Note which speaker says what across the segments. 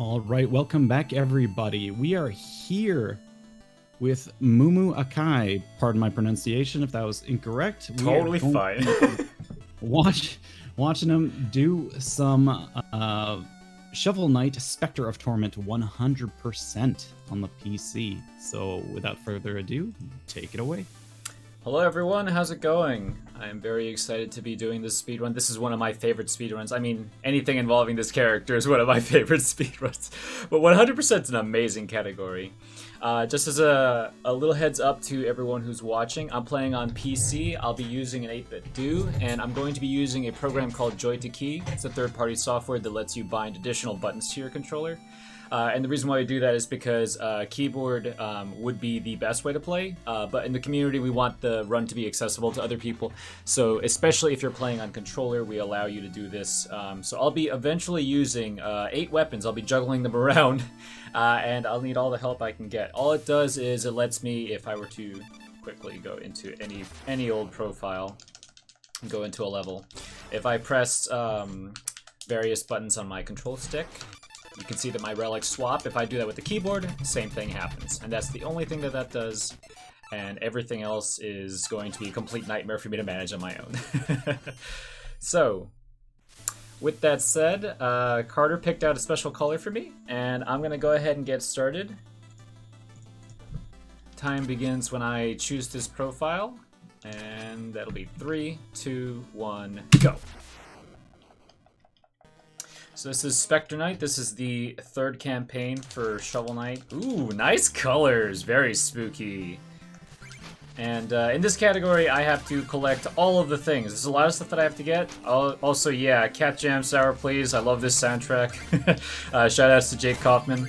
Speaker 1: All right, welcome back, everybody. We are here with MooMooAkai. Pardon my pronunciation if that was incorrect.
Speaker 2: Totally fine.
Speaker 1: Watching him do some Shovel Knight Specter of Torment 100% on the PC. So without further ado, take it away.
Speaker 2: Hello everyone, how's it going? I'm very excited to be doing this speedrun. This is one of my favorite speedruns. I mean, anything involving this character is one of my favorite speedruns. But 100% is an amazing category. Just as a little heads up to everyone who's watching, I'm playing on PC. I'll be using an 8-bit do, and I'm going to be using a program called Joy2Key. It's a third-party software that lets you bind additional buttons to your controller. And the reason why we do that is because keyboard would be the best way to play, but in the community we want the run to be accessible to other people, so especially if you're playing on controller, we allow you to do this. So I'll be eventually using 8 weapons. I'll be juggling them around, and I'll need all the help I can get. All it does is it lets me, if I were to quickly go into any old profile, go into a level, if I press various buttons on my control stick, you can see that my relics swap. If I do that with the keyboard, same thing happens. And that's the only thing that does. And everything else is going to be a complete nightmare for me to manage on my own. So, with that said, Carter picked out a special color for me, and I'm going to go ahead and get started. Time begins when I choose this profile, and that'll be 3, 2, 1, go! So this is Specter Knight. This is the third campaign for Shovel Knight. Ooh, nice colors, very spooky. And in this category, I have to collect all of the things. There's a lot of stuff that I have to get. Also, yeah, Cat Jam Sour, please. I love this soundtrack. Shout outs to Jake Kaufman.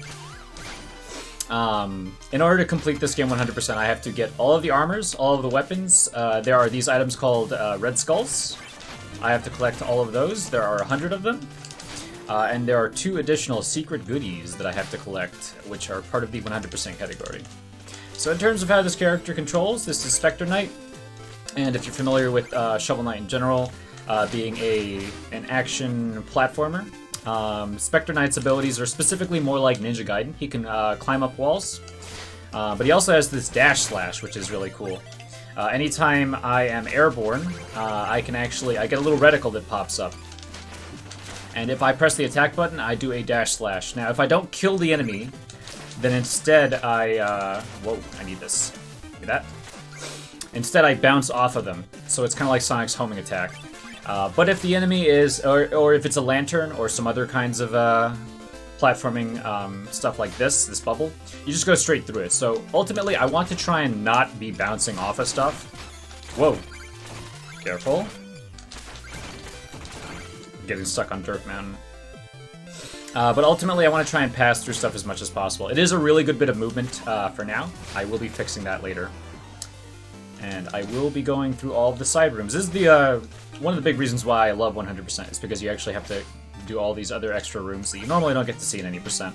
Speaker 2: In order to complete this game 100%, I have to get all of the armors, all of the weapons. There are these items called Red Skulls. I have to collect all of those. There are 100 of them. And there are 2 additional secret goodies that I have to collect, which are part of the 100% category. So in terms of how this character controls, this is Specter Knight. And if you're familiar with Shovel Knight in general, being an action platformer, Specter Knight's abilities are specifically more like Ninja Gaiden. He can climb up walls, but he also has this dash slash, which is really cool. Anytime I am airborne, I get a little reticle that pops up. And if I press the attack button, I do a dash slash. Now, if I don't kill the enemy, then instead whoa, I need this. Look at that. Instead, I bounce off of them. So it's kind of like Sonic's homing attack. But if the enemy is, or if it's a lantern or some other kinds of platforming stuff like this bubble, you just go straight through it. So ultimately, I want to try and not be bouncing off of stuff. Whoa. Careful. Getting stuck on Dirt Mountain. But ultimately, I want to try and pass through stuff as much as possible. It is a really good bit of movement for now. I will be fixing that later. And I will be going through all of the side rooms. This is the one of the big reasons why I love 100%, is because you actually have to do all these other extra rooms that you normally don't get to see in any percent.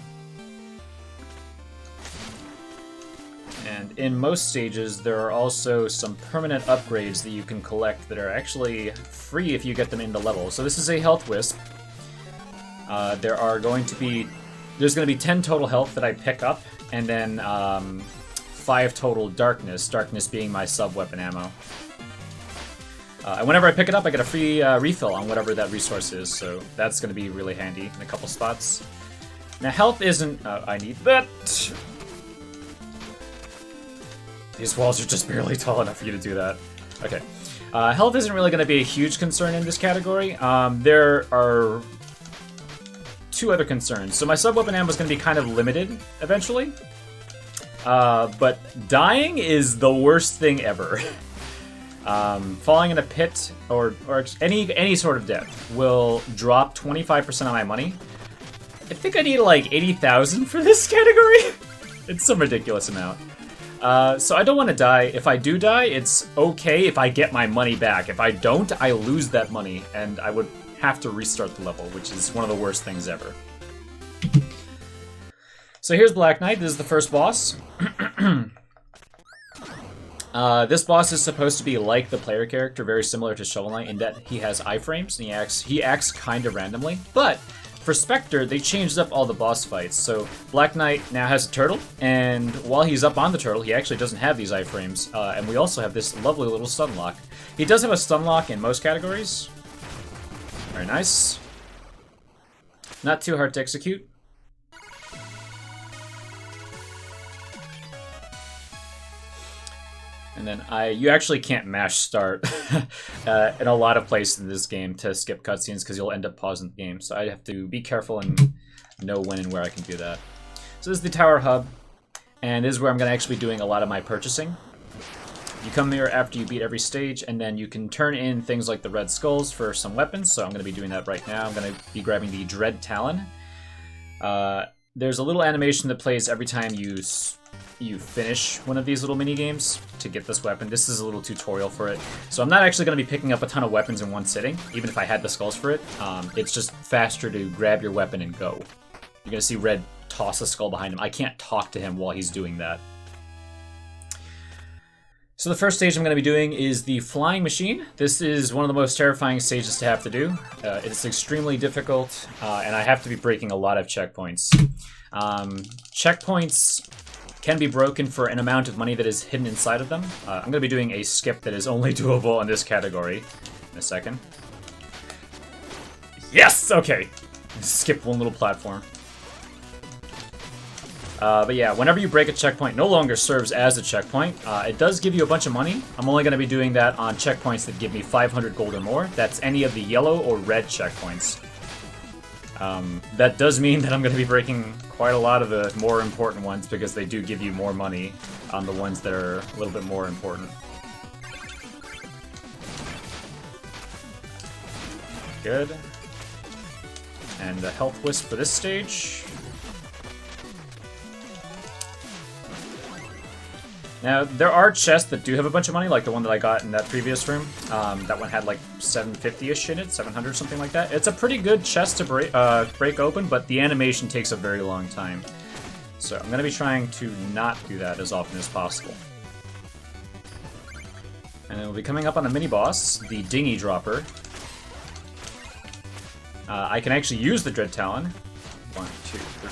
Speaker 2: And in most stages, there are also some permanent upgrades that you can collect that are actually free if you get them in the level. So this is a health wisp. There's going to be 10 total health that I pick up, and then 5 total darkness, darkness being my sub-weapon ammo. And whenever I pick it up, I get a free refill on whatever that resource is, so that's going to be really handy in a couple spots. Now health isn't... I need that! These walls are just barely tall enough for you to do that. Okay. Health isn't really going to be a huge concern in this category. There are 2 other concerns. So my sub-weapon ammo is going to be kind of limited eventually. But dying is the worst thing ever. Falling in a pit or any sort of death will drop 25% of my money. I think I need like 80,000 for this category. It's some ridiculous amount. So I don't want to die. If I do die, it's okay if I get my money back. If I don't, I lose that money, and I would have to restart the level, which is one of the worst things ever. So here's Black Knight. This is the first boss. This boss is supposed to be like the player character, very similar to Shovel Knight in that he has iframes, and he acts kind of randomly, but for Specter, they changed up all the boss fights. So Black Knight now has a turtle, and while he's up on the turtle, he actually doesn't have these iframes. And we also have this lovely little stun lock. He does have a stun lock in most categories. Very nice. Not too hard to execute. And then you actually can't mash start in a lot of places in this game to skip cutscenes because you'll end up pausing the game. So I have to be careful and know when and where I can do that. So this is the tower hub, and this is where I'm going to actually be doing a lot of my purchasing. You come here after you beat every stage, and then you can turn in things like the red skulls for some weapons. So I'm going to be doing that right now. I'm going to be grabbing the Dread Talon. There's a little animation that plays every time you finish one of these little mini games to get this weapon. This is a little tutorial for it. So I'm not actually going to be picking up a ton of weapons in one sitting, even if I had the skulls for it. It's just faster to grab your weapon and go. You're going to see Red toss a skull behind him. I can't talk to him while he's doing that. So the first stage I'm going to be doing is the Flying Machine. This is one of the most terrifying stages to have to do. It's extremely difficult, and I have to be breaking a lot of checkpoints. Checkpoints can be broken for an amount of money that is hidden inside of them. I'm going to be doing a skip that is only doable in this category in a second. Yes! Okay. Skip one little platform. But yeah, whenever you break a checkpoint, it no longer serves as a checkpoint. It does give you a bunch of money. I'm only going to be doing that on checkpoints that give me 500 gold or more. That's any of the yellow or red checkpoints. That does mean that I'm going to be breaking quite a lot of the more important ones because they do give you more money on the ones that are a little bit more important. Good. And the health wisp for this stage. Now, there are chests that do have a bunch of money, like the one that I got in that previous room. That one had like 750-ish in it, 700, something like that. It's a pretty good chest to break open, but the animation takes a very long time. So I'm going to be trying to not do that as often as possible. And then we'll be coming up on a mini-boss, the Dinghy Dropper. I can actually use the Dread Talon. 1, 2, 3,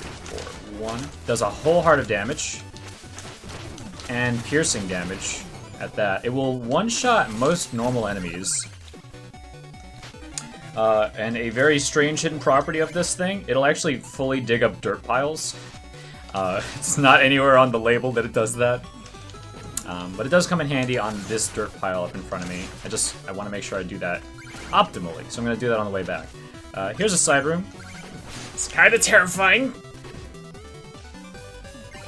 Speaker 2: 4, 1. Does a whole heart of damage. And piercing damage at that. It will one-shot most normal enemies. And a very strange hidden property of this thing, it'll actually fully dig up dirt piles. It's not anywhere on the label that it does that. But it does come in handy on this dirt pile up in front of me. I want to make sure I do that optimally, so I'm going to do that on the way back. Here's a side room. It's kind of terrifying.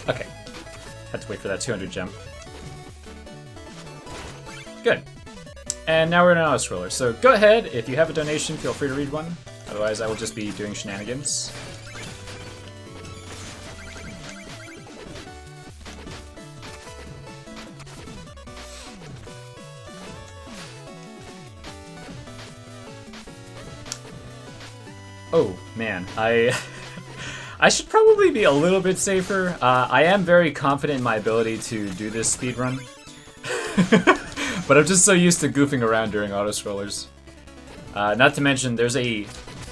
Speaker 2: Okay. Had to wait for that 200 gem. Good. And now we're in an auto-scroller. So go ahead, if you have a donation, feel free to read one. Otherwise, I will just be doing shenanigans. Oh, man. I should probably be a little bit safer. I am very confident in my ability to do this speedrun. But I'm just so used to goofing around during auto-scrollers. Not to mention, there's a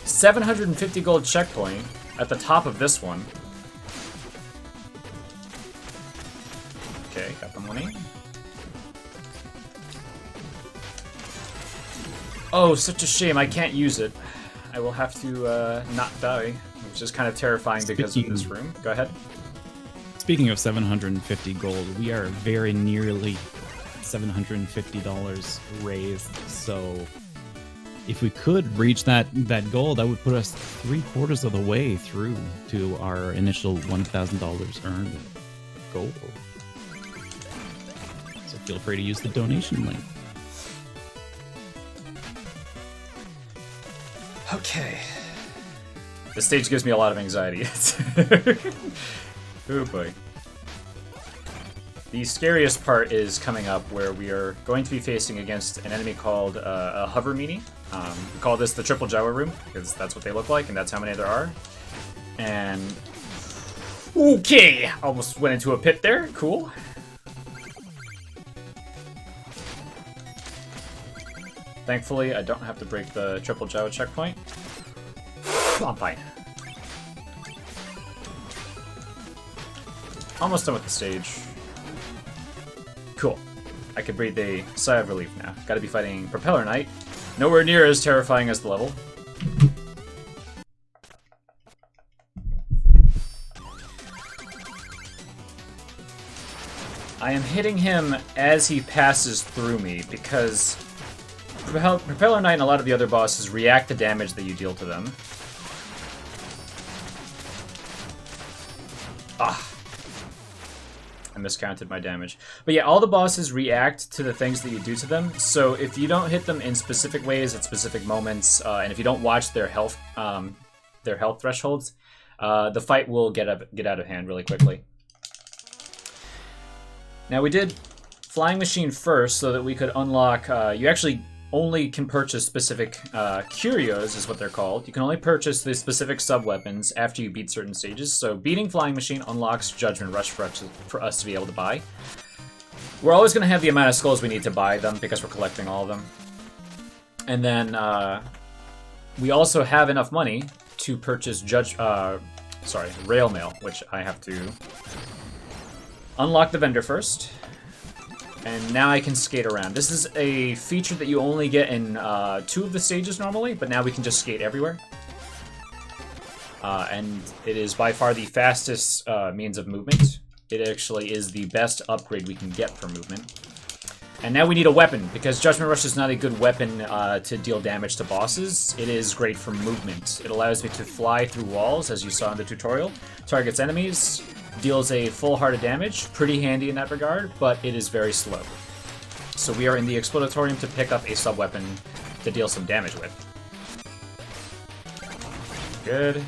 Speaker 2: 750 gold checkpoint at the top of this one. Okay, got the money. Oh, such a shame, I can't use it. I will have to not die, which is kind of terrifying because of this room. Go ahead.
Speaker 1: Speaking of 750 gold, we are very nearly $750 raised, so if we could reach that goal, that would put us 3/4 of the way through to our initial $1,000 earned goal. So feel free to use the donation link.
Speaker 2: Okay. This stage gives me a lot of anxiety. Oh boy. The scariest part is coming up where we are going to be facing against an enemy called a hover meanie. We call this the triple Jawa room because that's what they look like and that's how many there are. And okay, almost went into a pit there. Cool. Thankfully, I don't have to break the triple Jawa checkpoint. I'm fine. almost done with the stage. Cool. I can breathe a sigh of relief now. Gotta be fighting Propeller Knight. Nowhere near as terrifying as the level. I am hitting him as he passes through me because Propeller Knight and a lot of the other bosses react to damage that you deal to them. Ah. I miscounted my damage. But yeah, all the bosses react to the things that you do to them, so if you don't hit them in specific ways at specific moments, and if you don't watch their health thresholds, the fight will get out of hand really quickly. Now we did Flying Machine first so that we could unlock, you actually only can purchase specific curios, is what they're called. You can only purchase the specific sub-weapons after you beat certain stages, so beating Flying Machine unlocks Judgment Rush for us to be able to buy. We're always going to have the amount of skulls we need to buy them because we're collecting all of them. And then we also have enough money to purchase Rail Mail, which I have to unlock the vendor first. And now I can skate around. This is a feature that you only get in 2 of the stages normally, but now we can just skate everywhere. And it is by far the fastest means of movement. It actually is the best upgrade we can get for movement. And now we need a weapon, because Judgment Rush is not a good weapon to deal damage to bosses. It is great for movement. It allows me to fly through walls, as you saw in the tutorial, targets enemies, deals a full heart of damage, pretty handy in that regard, but it is very slow. So we are in the Explodatorium to pick up a sub-weapon to deal some damage with. Good.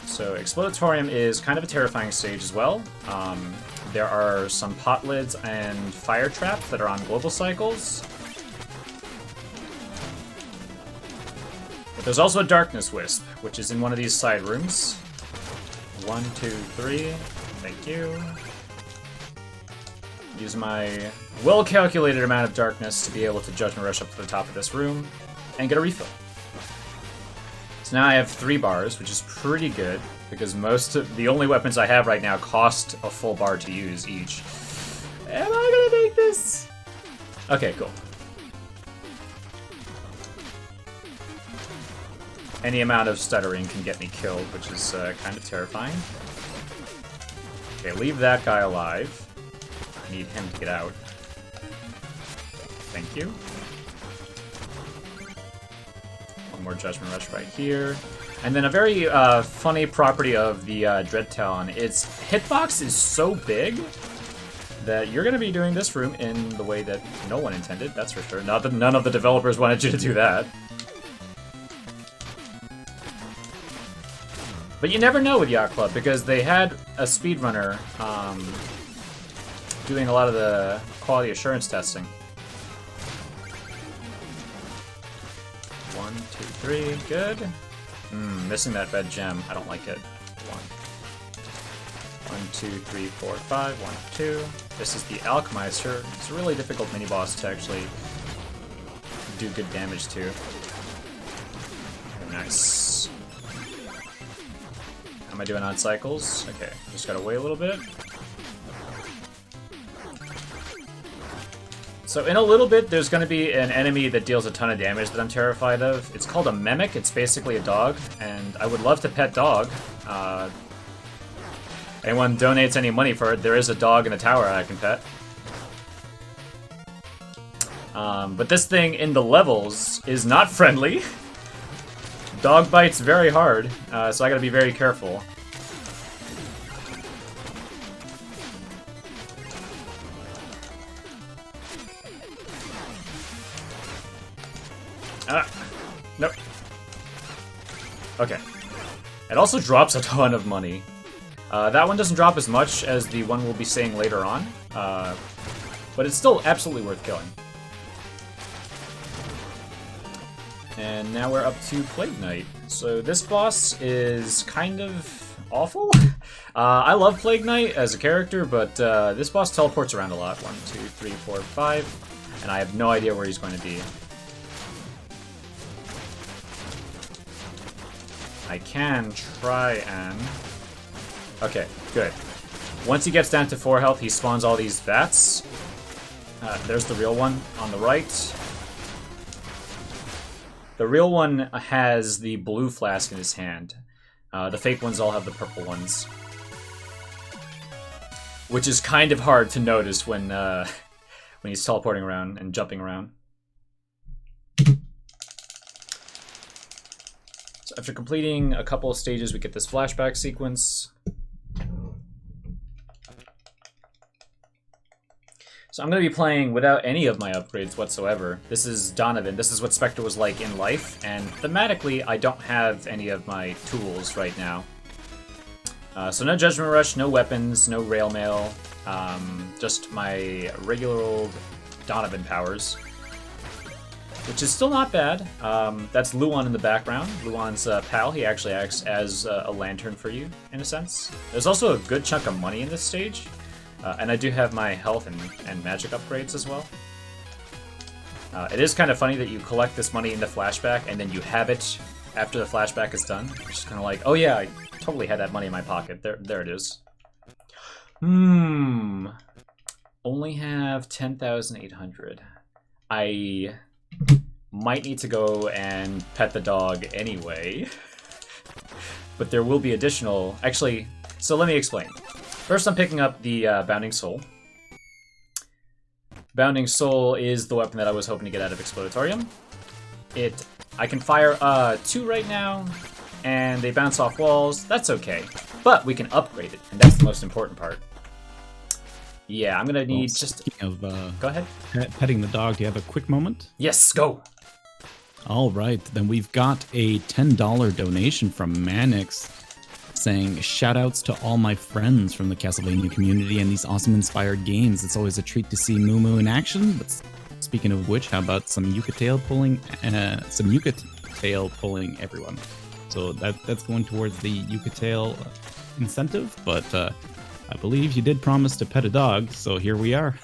Speaker 2: So Explodatorium is kind of a terrifying stage as well. There are some pot lids and fire traps that are on global cycles. But there's also a Darkness Wisp, which is in one of these side rooms. 1, 2, 3. Thank you. Use my well-calculated amount of darkness to be able to Judgment Rush up to the top of this room and get a refill. So now I have 3 bars, which is pretty good, because the only weapons I have right now cost a full bar to use each. Am I gonna make this? Okay, cool. Any amount of stuttering can get me killed, which is kind of terrifying. Okay, leave that guy alive. I need him to get out. Thank you. One more Judgment Rush right here. And then a very funny property of the Dread Talon, its hitbox is so big that you're going to be doing this room in the way that no one intended, that's for sure. Not that none of the developers wanted you to do that. But you never know with Yacht Club, because they had a speedrunner doing a lot of the quality assurance testing. 1, 2, 3, good. Missing that red gem, I don't like it. 1, 2, 3, 4, 5, 1, 2. This is the Alchemizer. It's a really difficult mini-boss to actually do good damage to. Nice. How am I doing on cycles? Okay, just gotta wait a little bit. So in a little bit, there's going to be an enemy that deals a ton of damage that I'm terrified of. It's called a Mimic. It's basically a dog, and I would love to pet dog. Anyone donates any money for it, there is a dog in a tower I can pet. But this thing in the levels is not friendly. Dog bites very hard, so I gotta be very careful. Nope. Okay. It also drops a ton of money. That one doesn't drop as much as the one we'll be seeing later on, but it's still absolutely worth killing. And now we're up to Plague Knight. So this boss is kind of awful. I love Plague Knight as a character, but this boss teleports around a lot. 1, 2, 3, 4, 5, and I have no idea where he's going to be. I can try and... Okay, good. Once he gets down to 4 health, he spawns all these bats. There's the real one on the right. The real one has the blue flask in his hand. The fake ones all have the purple ones. Which is kind of hard to notice when he's teleporting around and jumping around. So after completing a couple of stages, we get this flashback sequence. So I'm going to be playing without any of my upgrades whatsoever. This is Donovan. This is what Spectre was like in life, and thematically, I don't have any of my tools right now. So no Judgment Rush, no weapons, no rail mail, just my regular old Donovan powers. Which is still not bad. That's Luan in the background. Luan's pal. He actually acts as a lantern for you, in a sense. There's also a good chunk of money in this stage. And I do have my health and magic upgrades as well. It is kind of funny that you collect this money in the flashback and then you have it after the flashback is done. It's just kind of like, oh yeah, I totally had that money in my pocket. There it is. Only have 10,800. I might need to go and pet the dog anyway. But there will be additional... Actually, so let me explain. First, I'm picking up the Bounding Soul. Bounding Soul is the weapon that I was hoping to get out of Explodatorium. I can fire 2 right now, and they bounce off walls. That's okay. But we can upgrade it, and that's the most important part. Yeah, I'm gonna need just...
Speaker 1: Speaking of,
Speaker 2: go ahead.
Speaker 1: Petting the dog, do you have a quick moment?
Speaker 2: Yes, go!
Speaker 1: All right, then we've got a $10 donation from Manix saying, shoutouts to all my friends from the Castlevania community and these awesome inspired games. It's always a treat to see Moo in action. But speaking of which, how about some Yucatail pulling everyone? So that's going towards the Yucatail incentive, but I believe you did promise to pet a dog, so here we are.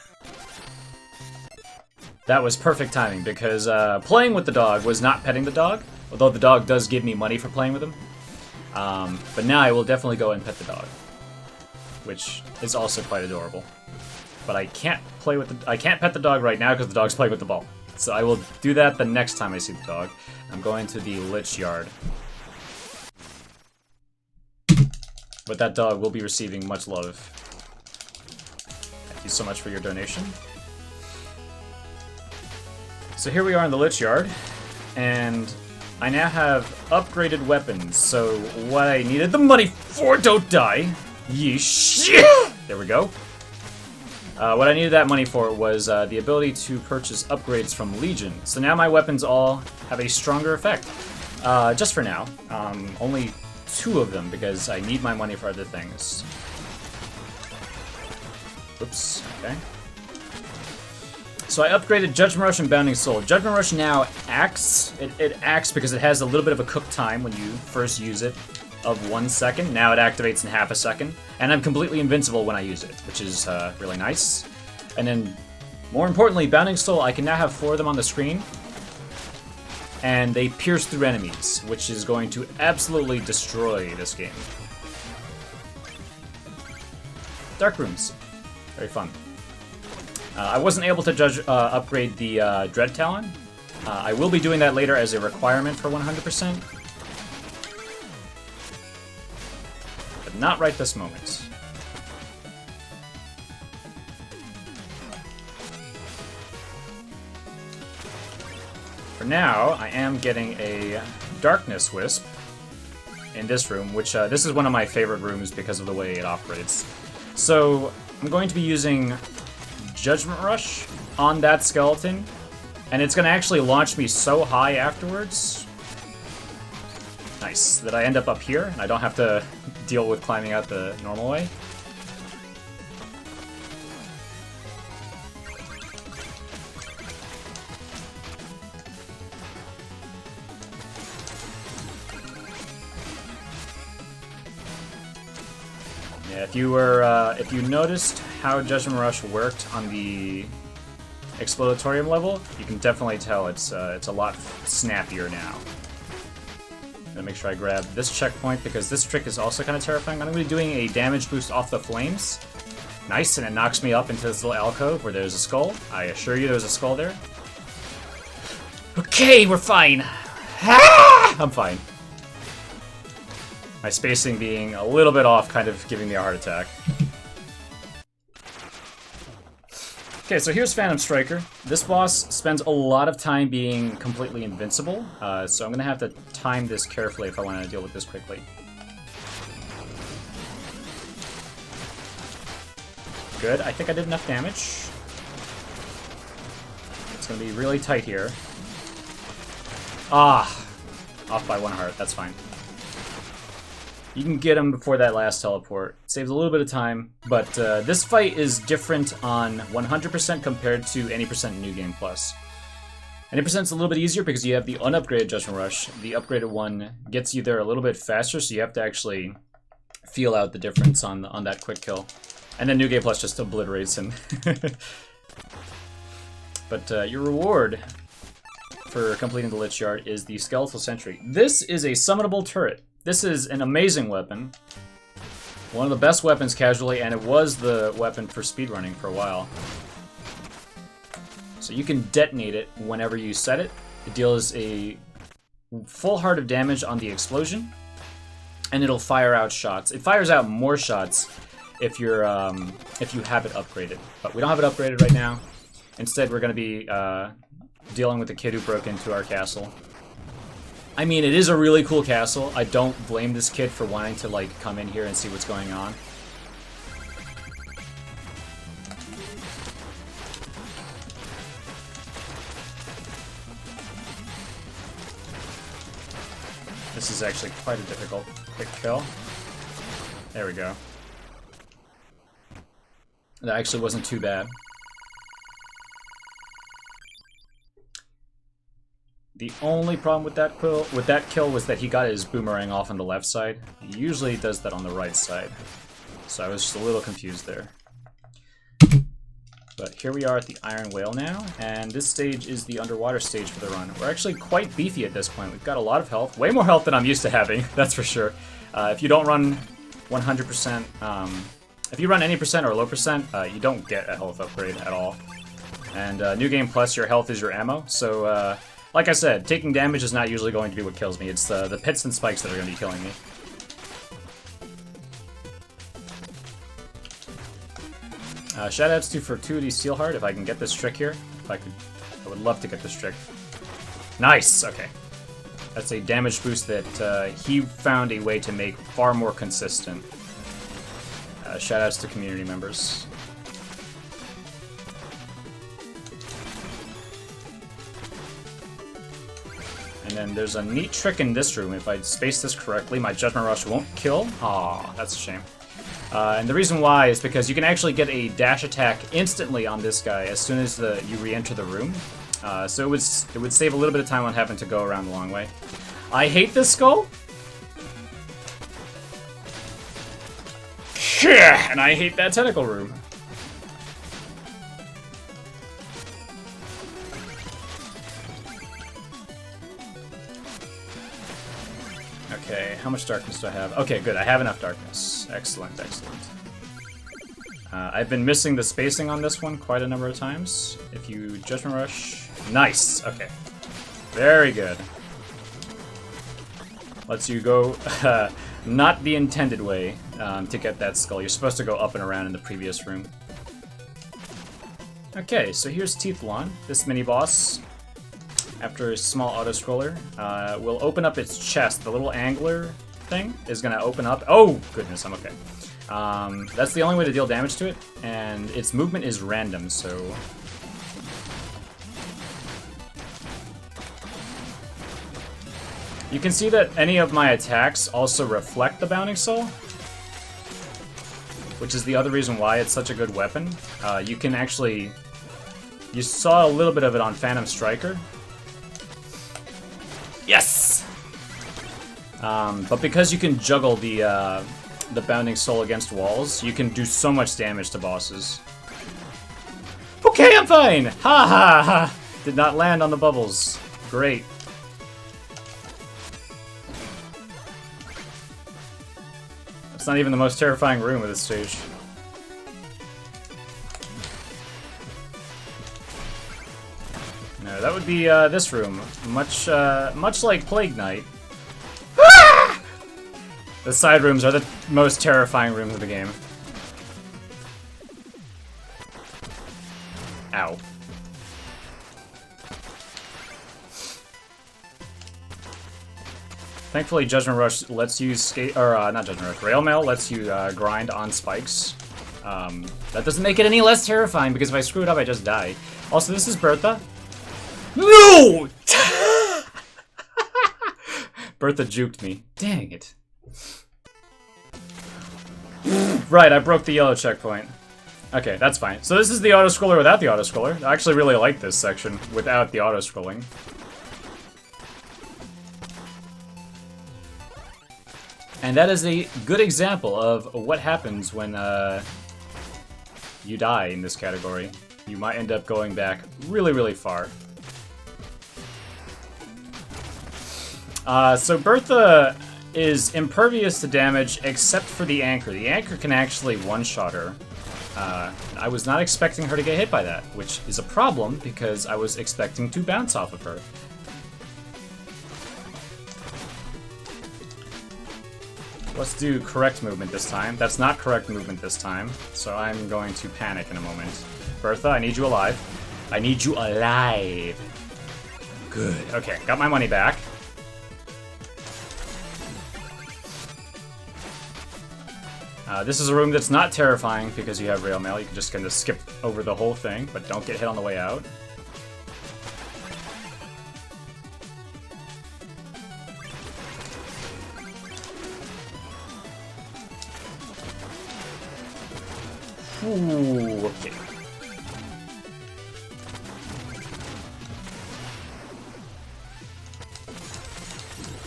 Speaker 2: That was perfect timing, because playing with the dog was not petting the dog, although the dog does give me money for playing with him. But now I will definitely go and pet the dog, which is also quite adorable. But I can't pet the dog right now because the dog's playing with the ball. So I will do that the next time I see the dog. I'm going to the Lich Yard. But that dog will be receiving much love. Thank you so much for your donation. So here we are in the Lich Yard, and I now have upgraded weapons, so what I needed the money for, don't die, yeesh, there we go. What I needed that money for was the ability to purchase upgrades from Legion, so now my weapons all have a stronger effect, just for now, only 2 of them because I need my money for other things. Oops, okay. So I upgraded Judgment Rush and Bounding Soul. Judgment Rush now acts. It acts because it has a little bit of a cook time when you first use it of 1 second. Now it activates in half a second. And I'm completely invincible when I use it, which is really nice. And then, more importantly, Bounding Soul, I can now have 4 of them on the screen. And they pierce through enemies, which is going to absolutely destroy this game. Dark Rooms. Very fun. I wasn't able to upgrade the Dread Talon. I will be doing that later as a requirement for 100%. But not right this moment. For now, I am getting a Darkness Wisp in this room, which this is one of my favorite rooms because of the way it operates. So I'm going to be using Judgment Rush on that skeleton, and it's going to actually launch me so high afterwards. Nice. That I end up here, and I don't have to deal with climbing out the normal way. Yeah, if you noticed how Judgment Rush worked on the Explodatorium level, you can definitely tell it's a lot snappier now. Gonna make sure I grab this checkpoint because this trick is also kind of terrifying. I'm gonna be doing a damage boost off the flames. Nice, and it knocks me up into this little alcove where there's a skull. I assure you there's a skull there. Okay, we're fine. Ah! I'm fine. My spacing being a little bit off, kind of giving me a heart attack. Okay, so here's Phantom Striker. This boss spends a lot of time being completely invincible, so I'm gonna have to time this carefully if I want to deal with this quickly. Good, I think I did enough damage. It's gonna be really tight here. Ah! Off by 1 heart, that's fine. You can get him before that last teleport. Saves a little bit of time, but this fight is different on 100% compared to any percent New Game Plus. Any percent's a little bit easier because you have the unupgraded Judgment Rush. The upgraded one gets you there a little bit faster, so you have to actually feel out the difference on that quick kill. And then New Game Plus just obliterates him. But your reward for completing the Lich Yard is the Skeletal Sentry. This is a summonable turret. This is an amazing weapon. One of the best weapons casually, and it was the weapon for speedrunning for a while. So you can detonate it whenever you set it. It deals a full heart of damage on the explosion, and it'll fire out shots. It fires out more shots if you have it upgraded. But we don't have it upgraded right now. Instead, we're going to be dealing with the kid who broke into our castle. I mean, it is a really cool castle. I don't blame this kid for wanting to, like, come in here and see what's going on. This is actually quite a difficult quick kill. There we go. That actually wasn't too bad. The only problem with that kill was that he got his boomerang off on the left side. He usually does that on the right side. So I was just a little confused there. But here we are at the Iron Whale now, and this stage is the underwater stage for the run. We're actually quite beefy at this point. We've got a lot of health. Way more health than I'm used to having, that's for sure. If you don't run 100%, if you run any percent or low percent, you don't get a health upgrade at all. And New Game Plus, your health is your ammo, so like I said, taking damage is not usually going to be what kills me. It's the pits and spikes that are going to be killing me. Shoutouts to Fortuity Steelheart, if I can get this trick here. I would love to get this trick. Nice! Okay. That's a damage boost that he found a way to make far more consistent. Shoutouts to community members. And then there's a neat trick in this room. If I space this correctly, my Judgment Rush won't kill. Aw, that's a shame. And the reason why is because you can actually get a dash attack instantly on this guy as soon as you re-enter the room. So it would save a little bit of time on having to go around the long way. I hate this skull. And I hate that tentacle room. Okay, how much darkness do I have? Okay, good, I have enough darkness. Excellent, excellent. I've been missing the spacing on this one quite a number of times. If you Judgment Rush... Nice! Okay. Very good. Lets you go not the intended way to get that skull. You're supposed to go up and around in the previous room. Okay, so here's Teethlon, this mini-boss. After a small auto-scroller, will open up its chest. The little angler thing is going to open up. Oh, goodness, I'm okay. That's the only way to deal damage to it, and its movement is random, so... You can see that any of my attacks also reflect the Bounding Soul, which is the other reason why it's such a good weapon. You can actually... You saw a little bit of it on Phantom Striker. Yes! But because you can juggle the Bounding Soul against walls, you can do so much damage to bosses. Okay, I'm fine! Ha ha ha! Did not land on the bubbles. Great. It's not even the most terrifying room of this stage. No, that would be this room. Much like Plague Knight. The side rooms are the most terrifying rooms of the game. Ow. Thankfully, Judgment Rush lets you skate, or not Judgment Rush, Rail Mail lets you grind on spikes. That doesn't make it any less terrifying because if I screw it up, I just die. Also, this is Bertha. No! Bertha juked me. Dang it. Right, I broke the yellow checkpoint. Okay, that's fine. So this is the auto-scroller without the auto-scroller. I actually really like this section without the auto-scrolling. And that is a good example of what happens when you die in this category. You might end up going back really, really far. So Bertha is impervious to damage except for the anchor. The anchor can actually one-shot her. I was not expecting her to get hit by that, which is a problem because I was expecting to bounce off of her. Let's do correct movement this time. That's not correct movement this time, so I'm going to panic in a moment. Bertha, I need you alive. I need you alive. Good. Okay, got my money back. This is a room that's not terrifying because you have rail mail. You can just kind of skip over the whole thing, but don't get hit on the way out. Ooh, okay.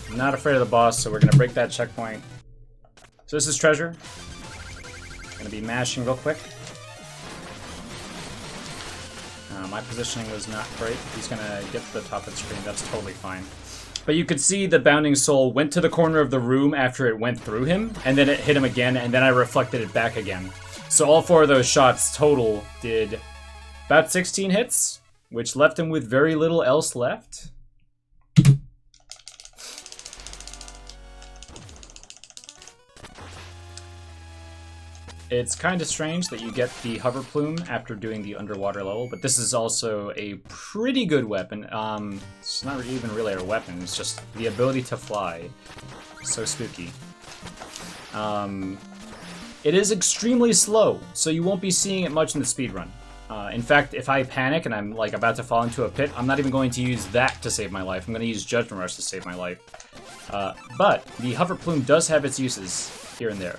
Speaker 2: I'm not afraid of the boss, so we're gonna break that checkpoint. So this is treasure. Gonna be mashing real quick. My positioning was not great. He's gonna get to the top of the screen. That's totally fine. But you could see the Bounding Soul went to the corner of the room after it went through him, and then it hit him again, and then I reflected it back again. So all 4 of those shots total did about 16 hits, which left him with very little else left. It's kind of strange that you get the hover plume after doing the underwater level, but this is also a pretty good weapon. It's not even really a weapon, it's just the ability to fly. So spooky. It is extremely slow, so you won't be seeing it much in the speedrun. In fact, if I panic and I'm like about to fall into a pit, I'm not even going to use that to save my life. I'm going to use Judgment Rush to save my life. But the hover plume does have its uses here and there.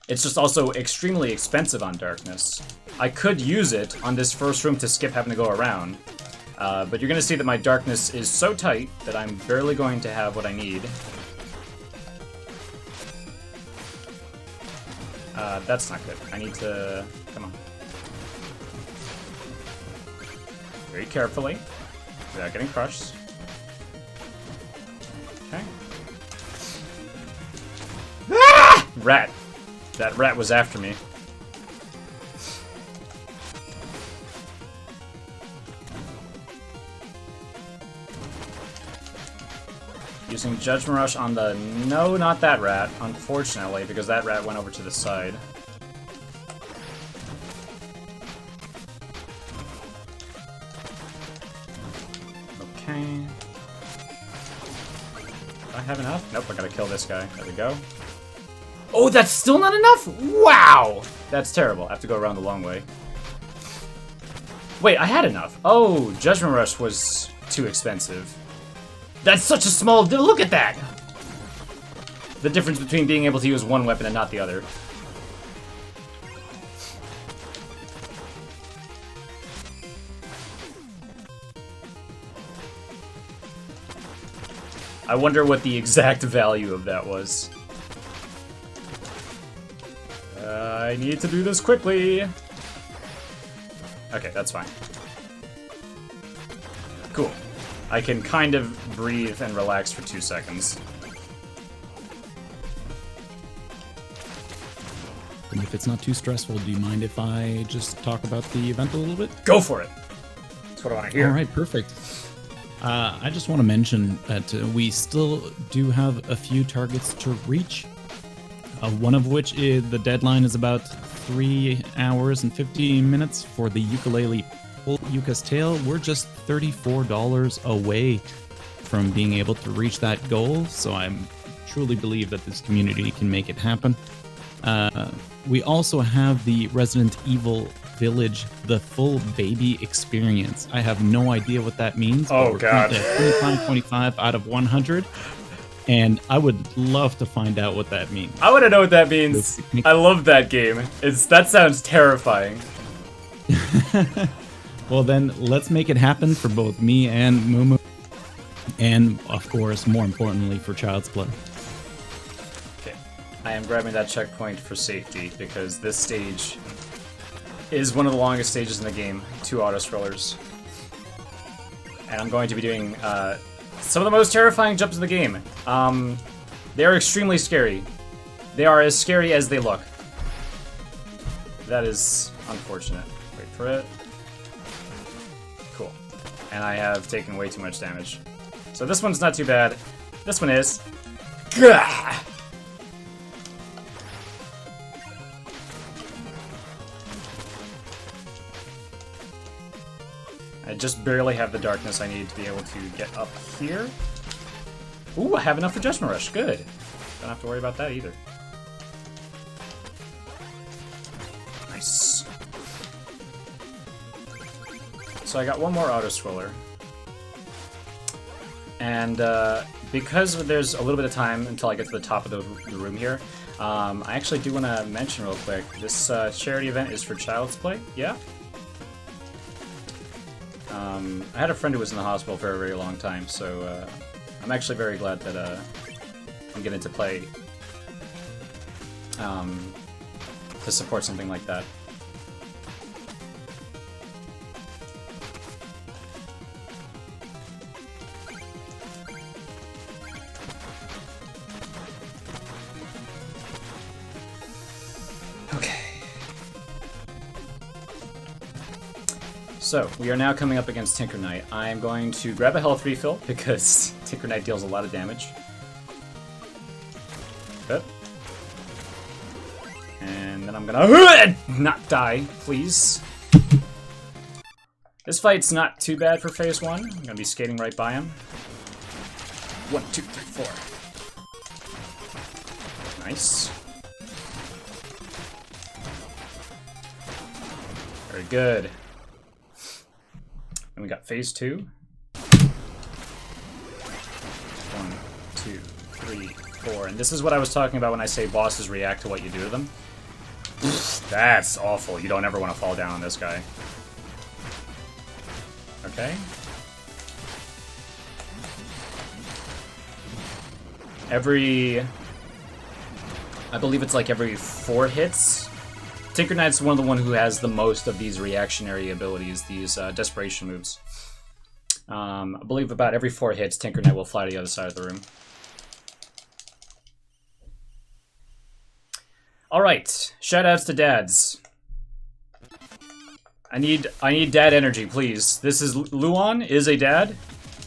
Speaker 2: It's just also extremely expensive on Darkness. I could use it on this first room to skip having to go around, but you're going to see that my Darkness is so tight that I'm barely going to have what I need. That's not good. I need to... Come on. Very carefully, without getting crushed. Okay. Ah! Rat. That rat was after me. Using Judgment Rush on the... No, not that rat, unfortunately, because that rat went over to the side. Okay. Do I have enough? Nope, I gotta kill this guy. There we go. Oh, that's still not enough? Wow! That's terrible. I have to go around the long way. Wait, I had enough. Oh, Judgment Rush was too expensive. That's such a small... Look at that! The difference between being able to use one weapon and not the other. I wonder what the exact value of that was. I need to do this quickly. Okay, that's fine. Cool. I can kind of breathe and relax for 2 seconds.
Speaker 1: if it's not too stressful, do you mind if I just talk about the event a little bit?
Speaker 2: Go for it. That's what I want to hear.
Speaker 1: All right, perfect. I just want to mention that we still do have a few targets to reach. One of which is the deadline is about 3 hours and 15 minutes for the ukulele pull Yuka's tail. We're just $34 away from being able to reach that goal, so I truly believe that this community can make it happen. We also have the Resident Evil Village, the full baby experience. I have no idea what that means.
Speaker 2: Oh,
Speaker 1: but we're
Speaker 2: God.
Speaker 1: at 25 out of 100. And I would love to find out what that means.
Speaker 2: I want to know what that means. I love that game. That sounds terrifying.
Speaker 1: Well, then let's make it happen for both me and Moomoo. And, of course, more importantly, for Child's Play.
Speaker 2: Okay. I am grabbing that checkpoint for safety because this stage is one of the longest stages in the game. 2 auto-scrollers. And I'm going to be doing some of the most terrifying jumps in the game. They are extremely scary. They are as scary as they look. That is unfortunate. Wait for it. Cool. And I have taken way too much damage. So this one's not too bad. This one is. Gah! I just barely have the darkness I need to be able to get up here. Ooh, I have enough for Judgment Rush. Good. Don't have to worry about that either. Nice. So I got one more auto-scroller. And because there's a little bit of time until I get to the top of the room here, I actually do want to mention real quick, this charity event is for Child's Play, yeah? I had a friend who was in the hospital for a very long time, so I'm actually very glad that I'm getting to play to support something like that. So, we are now coming up against Tinker Knight. I am going to grab a health refill, because Tinker Knight deals a lot of damage. Good. And then I'm gonna not die, please. This fight's not too bad for phase 1. I'm gonna be skating right by him. 1, 2, 3, 4. Nice. Very good. And we got phase 2. 1, 2, 3, 4. And this is what I was talking about when I say bosses react to what you do to them. That's awful. You don't ever want to fall down on this guy. Okay. I believe it's like every 4 hits. Tinker Knight's one of the one who has the most of these reactionary abilities, these desperation moves. I believe about every 4 hits, Tinker Knight will fly to the other side of the room. Alright, shoutouts to dads. I need dad energy, please. This is Luan is a dad,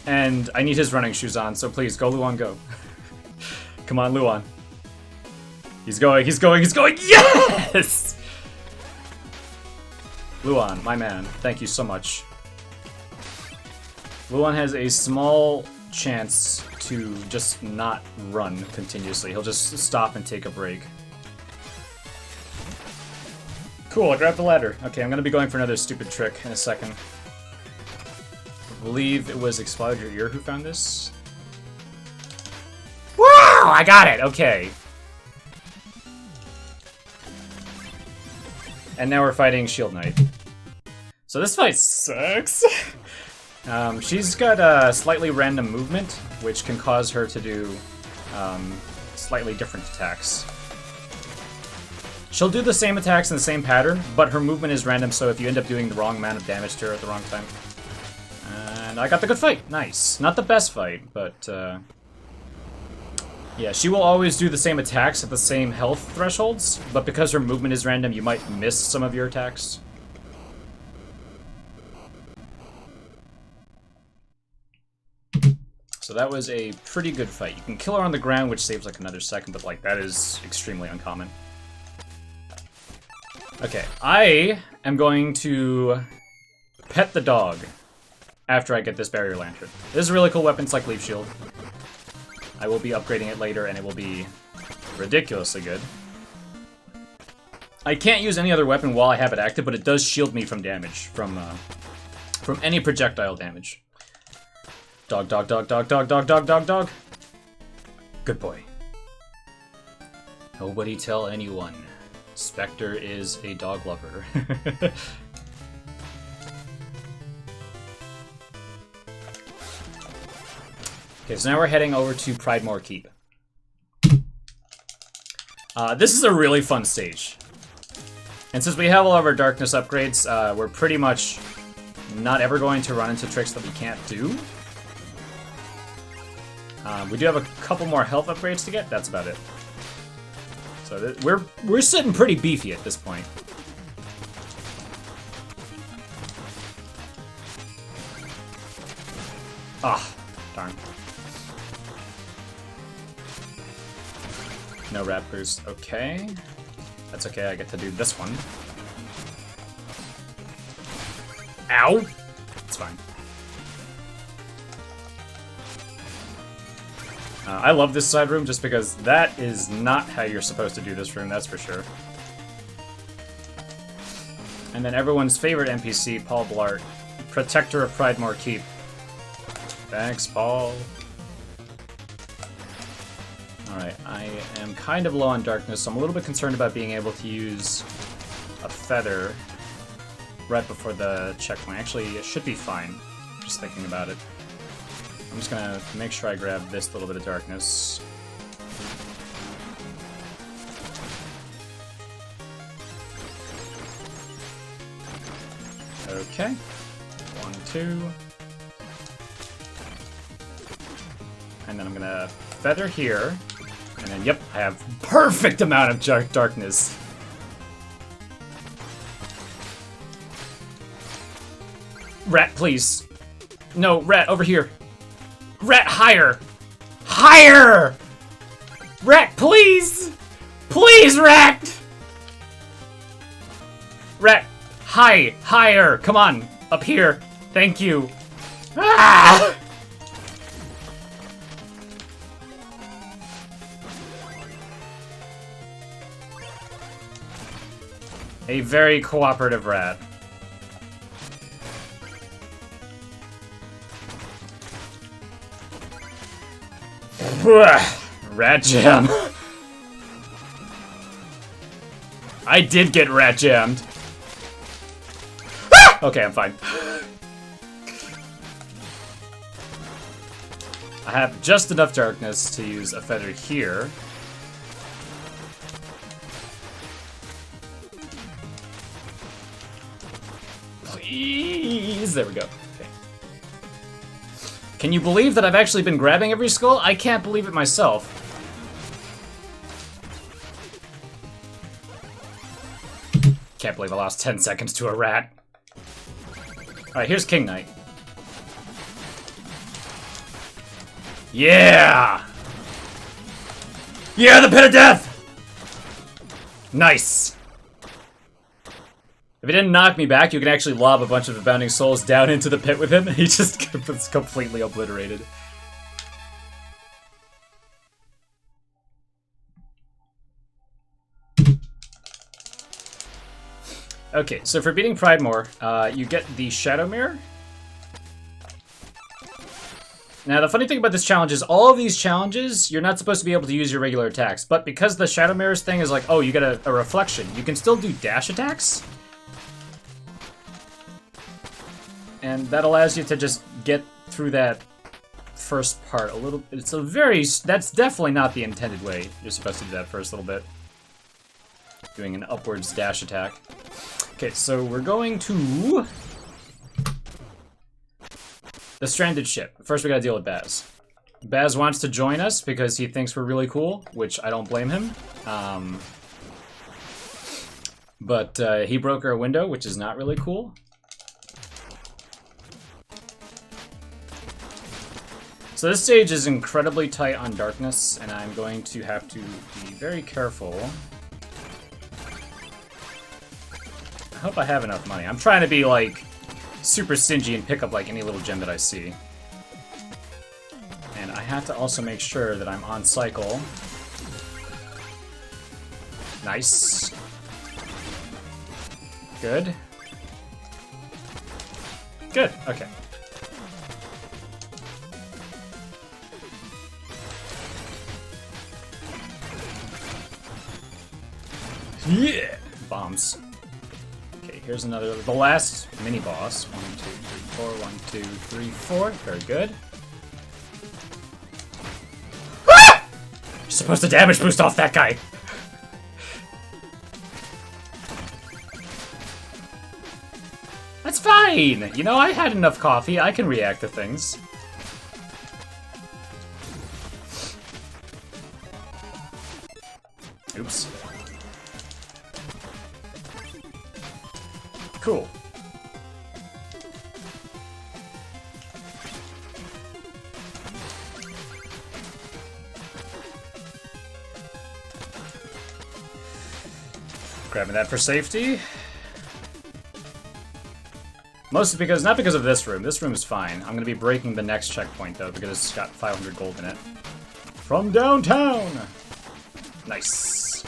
Speaker 2: and I need his running shoes on, so please, go Luan, go. Come on, Luan. He's going, he's going, he's going, yes! Luan, my man, thank you so much. Luan has a small chance to just not run continuously. He'll just stop and take a break. Cool, I grabbed the ladder. Okay, I'm gonna be going for another stupid trick in a second. I believe it was Explode Your Ear who found this. Wow, I got it, okay. And now we're fighting Shield Knight. So this fight sucks. She's got a slightly random movement, which can cause her to do slightly different attacks. She'll do the same attacks in the same pattern, but her movement is random, so if you end up doing the wrong amount of damage to her at the wrong time. And I got the good fight. Nice. Not the best fight, but Yeah, she will always do the same attacks at the same health thresholds, but because her movement is random, you might miss some of your attacks. So that was a pretty good fight. You can kill her on the ground, which saves like another second, but like that is extremely uncommon. Okay, I am going to pet the dog after I get this barrier lantern. This is a really cool weapon, it's like Leaf Shield. I will be upgrading it later, and it will be ridiculously good. I can't use any other weapon while I have it active, but it does shield me from damage, from any projectile damage. Dog, dog, dog, dog, dog, dog, dog, dog, dog. Good boy. Nobody tell anyone. Specter is a dog lover. Okay, so now we're heading over to Pridemore Keep. This is a really fun stage. And since we have all of our darkness upgrades, we're pretty much not ever going to run into tricks that we can't do. We do have a couple more health upgrades to get, that's about it. So we're sitting pretty beefy at this point. Ah, darn. No rat boost, okay. That's okay, I get to do this one. Ow! It's fine. I love this side room just because that is not how you're supposed to do this room, that's for sure. And then everyone's favorite NPC, Paul Blart, Protector of Pridemore Keep. Thanks, Paul. Alright, I am kind of low on darkness, so I'm a little bit concerned about being able to use a feather right before the checkpoint. Actually, it should be fine, just thinking about it. I'm just gonna make sure I grab this little bit of darkness. Okay. 1, 2. And then I'm gonna feather here. And then, yep, I have perfect amount of darkness. Rat, please. No, rat, over here. Rat, higher! Higher! Rat, please! Please, rat! Rat, higher! Come on, up here. Thank you. Ah! A very cooperative rat. Rat jam. I did get rat jammed. Okay, I'm fine. I have just enough darkness to use a feather here. Please! There we go. Okay. Can you believe that I've actually been grabbing every skull? I can't believe it myself. Can't believe I lost 10 seconds to a rat. Alright, here's King Knight. Yeah! Yeah, the Pit of Death! Nice! If he didn't knock me back, you can actually lob a bunch of Abounding Souls down into the pit with him. He just gets completely obliterated. Okay, so for beating Pridemore, you get the Shadow Mirror. Now, the funny thing about this challenge is all of these challenges, you're not supposed to be able to use your regular attacks. But because the Shadow Mirrors thing is like, oh, you get a reflection, you can still do dash attacks. And that allows you to just get through that first part a little. It's a very. That's definitely not the intended way. You're supposed to do that first little bit. Doing an upwards dash attack. Okay, so we're going to the stranded ship. First, we gotta deal with Baz. Baz wants to join us because he thinks we're really cool, which I don't blame him. But he broke our window, which is not really cool. So this stage is incredibly tight on darkness, and I'm going to have to be very careful. I hope I have enough money. I'm trying to be, like, super stingy and pick up, like, any little gem that I see. And I have to also make sure that I'm on cycle. Nice. Good. Good, okay. Yeah! Bombs. Okay, here's another, the last mini boss. 1, 2, 3, 4, 1, 2, 3, 4. Very good. Ah! You're supposed to damage boost off that guy. That's fine! You know, I had enough coffee. I can react to things. Oops. Cool. Grabbing that for safety. Mostly because, not because of this room. This room is fine. I'm gonna be breaking the next checkpoint though, because it's got 500 gold in it. From downtown! Nice.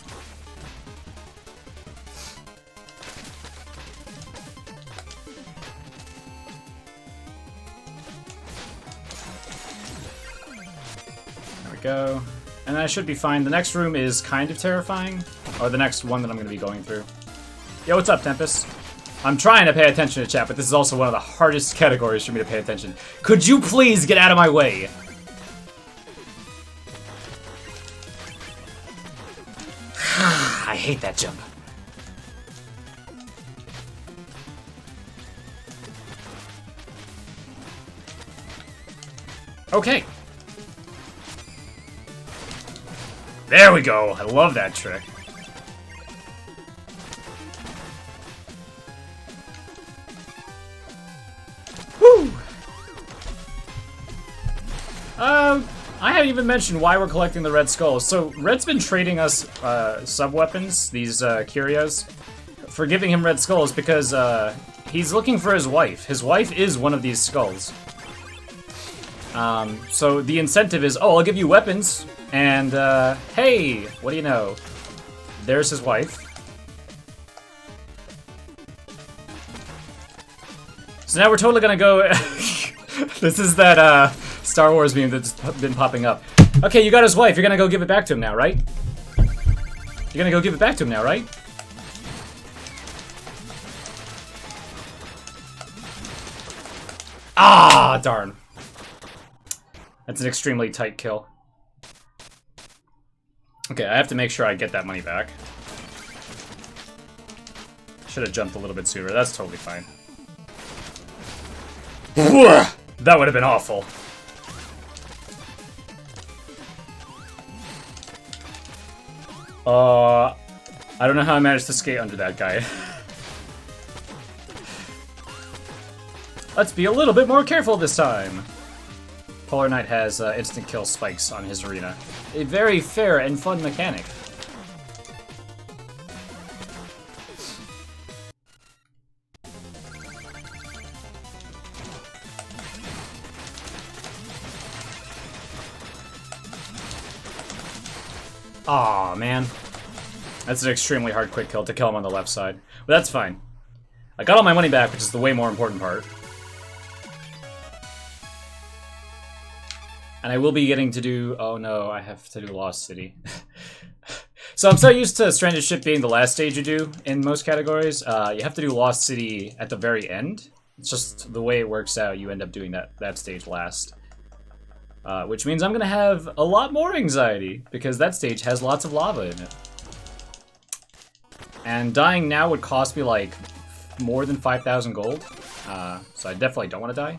Speaker 2: There we go. And I should be fine. The next room is kind of terrifying. Or the next one that I'm gonna be going through. Yo, what's up, Tempest? I'm trying to pay attention to chat, but this is also one of the hardest categories for me to pay attention. Could you please get out of my way? I hate that jump. Okay. There we go. I love that trick. Woo! I haven't even mentioned why we're collecting the red skulls. So, Red's been trading us sub-weapons, these curios, for giving him red skulls because he's looking for his wife. His wife is one of these skulls. So the incentive is, oh, I'll give you weapons, and hey, what do you know? There's his wife. So now we're totally gonna go... This is that Star Wars meme that's been popping up. Okay, you got his wife. You're gonna go give it back to him now, right? You're gonna go give it back to him now, right? Ah, darn. That's an extremely tight kill. Okay, I have to make sure I get that money back. Should have jumped a little bit sooner. That's totally fine. That would have been awful. I don't know how I managed to skate under that guy. Let's be a little bit more careful this time. Polar Knight has instant kill spikes on his arena. A very fair and fun mechanic. Aw, man. That's an extremely hard quick kill to kill him on the left side. But that's fine. I got all my money back, which is the way more important part. And I will be getting to do... Oh no, I have to do Lost City. So I'm so used to Stranded Ship being the last stage you do in most categories. You have to do Lost City at the very end. It's just the way it works out, you end up doing that stage last. Which means I'm gonna have a lot more anxiety, because that stage has lots of lava in it. And dying now would cost me, like, more than 5,000 gold. So I definitely don't want to die.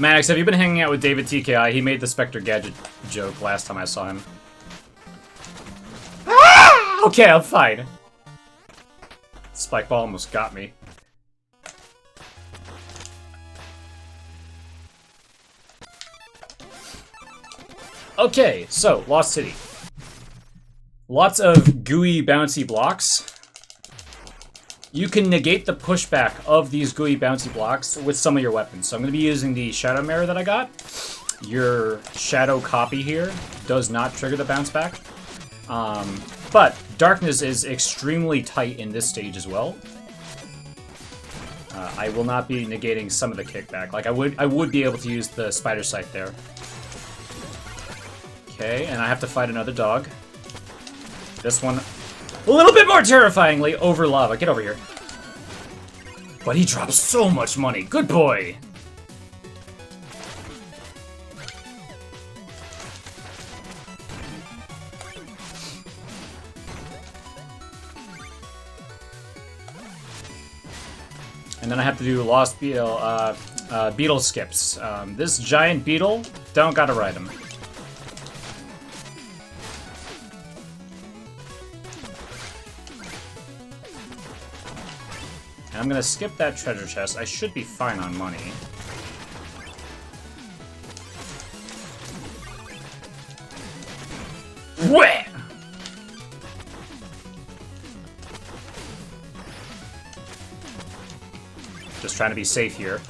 Speaker 2: Maddox, have you been hanging out with David TKI? He made the Spectre gadget joke last time I saw him. Ah! Okay, I'm fine. Spike ball almost got me. Okay, so, Lost City. Lots of gooey, bouncy blocks. You can negate the pushback of these gooey, bouncy blocks with some of your weapons. So I'm going to be using the Shadow Mirror that I got. Your Shadow copy here does not trigger the bounce back. But Darkness is extremely tight in this stage as well. I will not be negating some of the kickback. Like, I would be able to use the Spider Sight there. Okay, and I have to fight another dog. This one, a little bit more terrifyingly, over lava. Get over here. But he drops so much money. Good boy. And then I have to do Lost Beetle, beetle skips. This giant beetle, don't gotta ride him. And I'm gonna skip that treasure chest. I should be fine on money. Whah! Just trying to be safe here.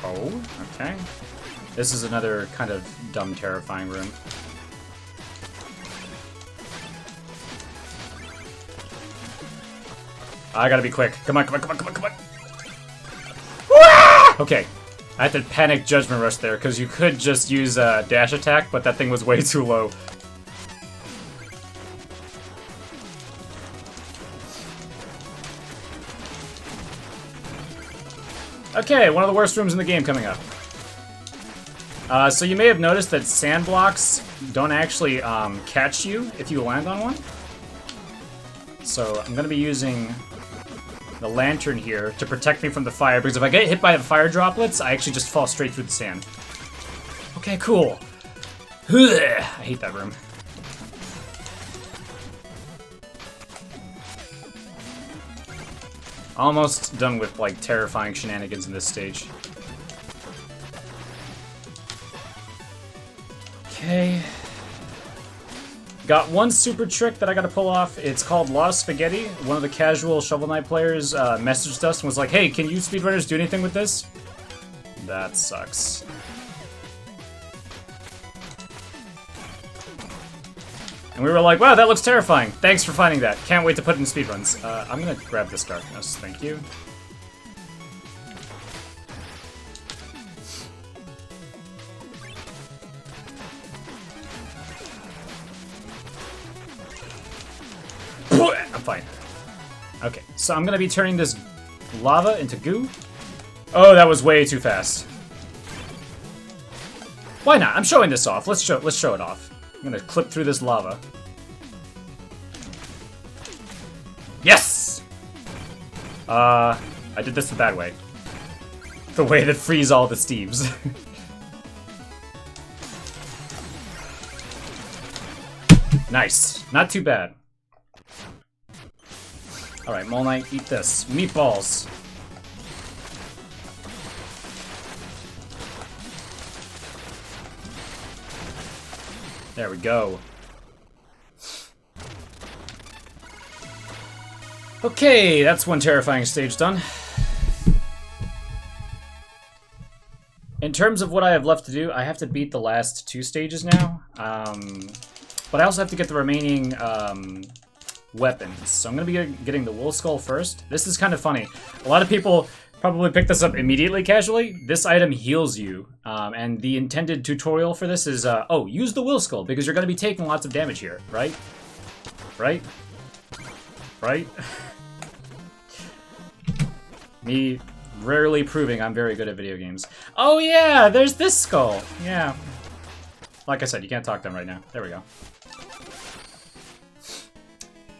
Speaker 2: Oh, okay. This is another kind of dumb, terrifying room. I gotta be quick. Come on, come on, come on, come on, come on. Wah! Okay. I had to panic Judgment Rush there, because you could just use dash attack, but that thing was way too low. Okay, one of the worst rooms in the game coming up. So you may have noticed that sand blocks don't actually catch you if you land on one. So I'm gonna be using the lantern here to protect me from the fire, because if I get hit by the fire droplets, I actually just fall straight through the sand. Okay, cool. I hate that room. Almost done with, like, terrifying shenanigans in this stage. Okay. Got one super trick that I gotta pull off. It's called Lost Spaghetti. One of the casual Shovel Knight players messaged us and was like, hey, can you speedrunners do anything with this? That sucks. And we were like, wow, that looks terrifying. Thanks for finding that. Can't wait to put it in speedruns. I'm gonna grab this darkness, thank you. I'm fine. Okay, so I'm gonna be turning this lava into goo. Oh, that was way too fast. Why not? I'm showing this off. Let's show it off. I'm gonna clip through this lava. Yes! I did this the bad way. The way that frees all the Steves. Nice. Not too bad. Alright, Mole Knight, eat this. Meatballs. There we go. Okay, that's one terrifying stage done. In terms of what I have left to do, I have to beat the last two stages now. But I also have to get the remaining weapons. So I'm going to be getting the Wolf Skull first. This is kind of funny. A lot of people probably pick this up immediately casually. This item heals you. And the intended tutorial for this is, oh, use the Wolf Skull because you're going to be taking lots of damage here, right? Right? Right? Me rarely proving I'm very good at video games. Oh yeah, there's this skull. Yeah. Like I said, you can't talk to them right now. There we go.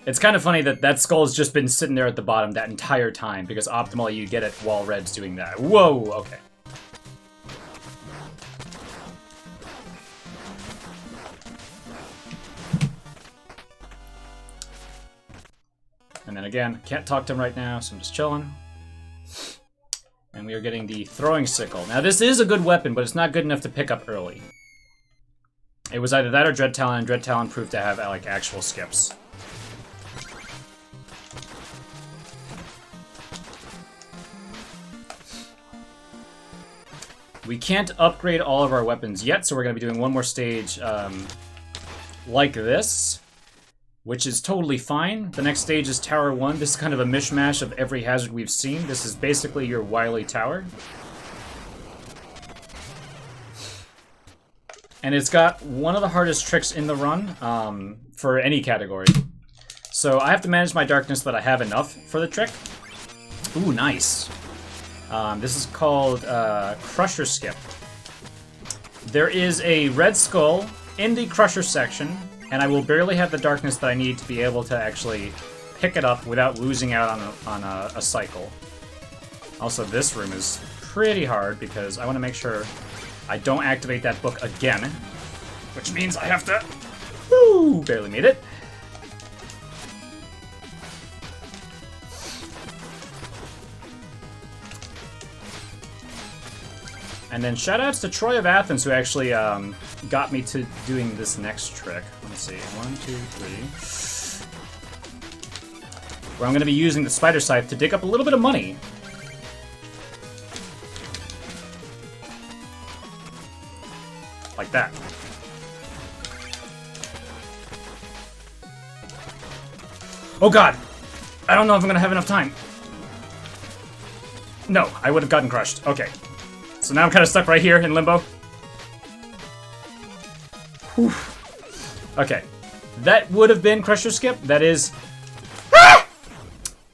Speaker 2: It's kind of funny that that skull's just been sitting there at the bottom that entire time, because optimally you get it while red's doing that. Whoa, okay. And then again, can't talk to him right now, so I'm just chilling. And we are getting the throwing sickle. Now this is a good weapon, but it's not good enough to pick up early. It was either that or Dread Talon, and Dread Talon proved to have like actual skips. We can't upgrade all of our weapons yet, so we're going to be doing one more stage like this, which is totally fine. The next stage is Tower 1. This is kind of a mishmash of every hazard we've seen. This is basically your Wily Tower. And it's got one of the hardest tricks in the run for any category. So I have to manage my darkness so that I have enough for the trick. Ooh, nice. This is called Crusher Skip. There is a red skull in the Crusher section, and I will barely have the darkness that I need to be able to actually pick it up without losing out on a cycle. Also, this room is pretty hard because I want to make sure I don't activate that book again, which means I have to... Woo! Barely made it. And then shoutouts to Troy of Athens, who actually got me to doing this next trick. Let me see. 1, 2, 3. Where I'm going to be using the spider scythe to dig up a little bit of money. Like that. Oh god! I don't know if I'm going to have enough time. No, I would have gotten crushed. Okay. So now I'm kind of stuck right here in limbo. Whew. Okay. That would have been Crusher Skip. That is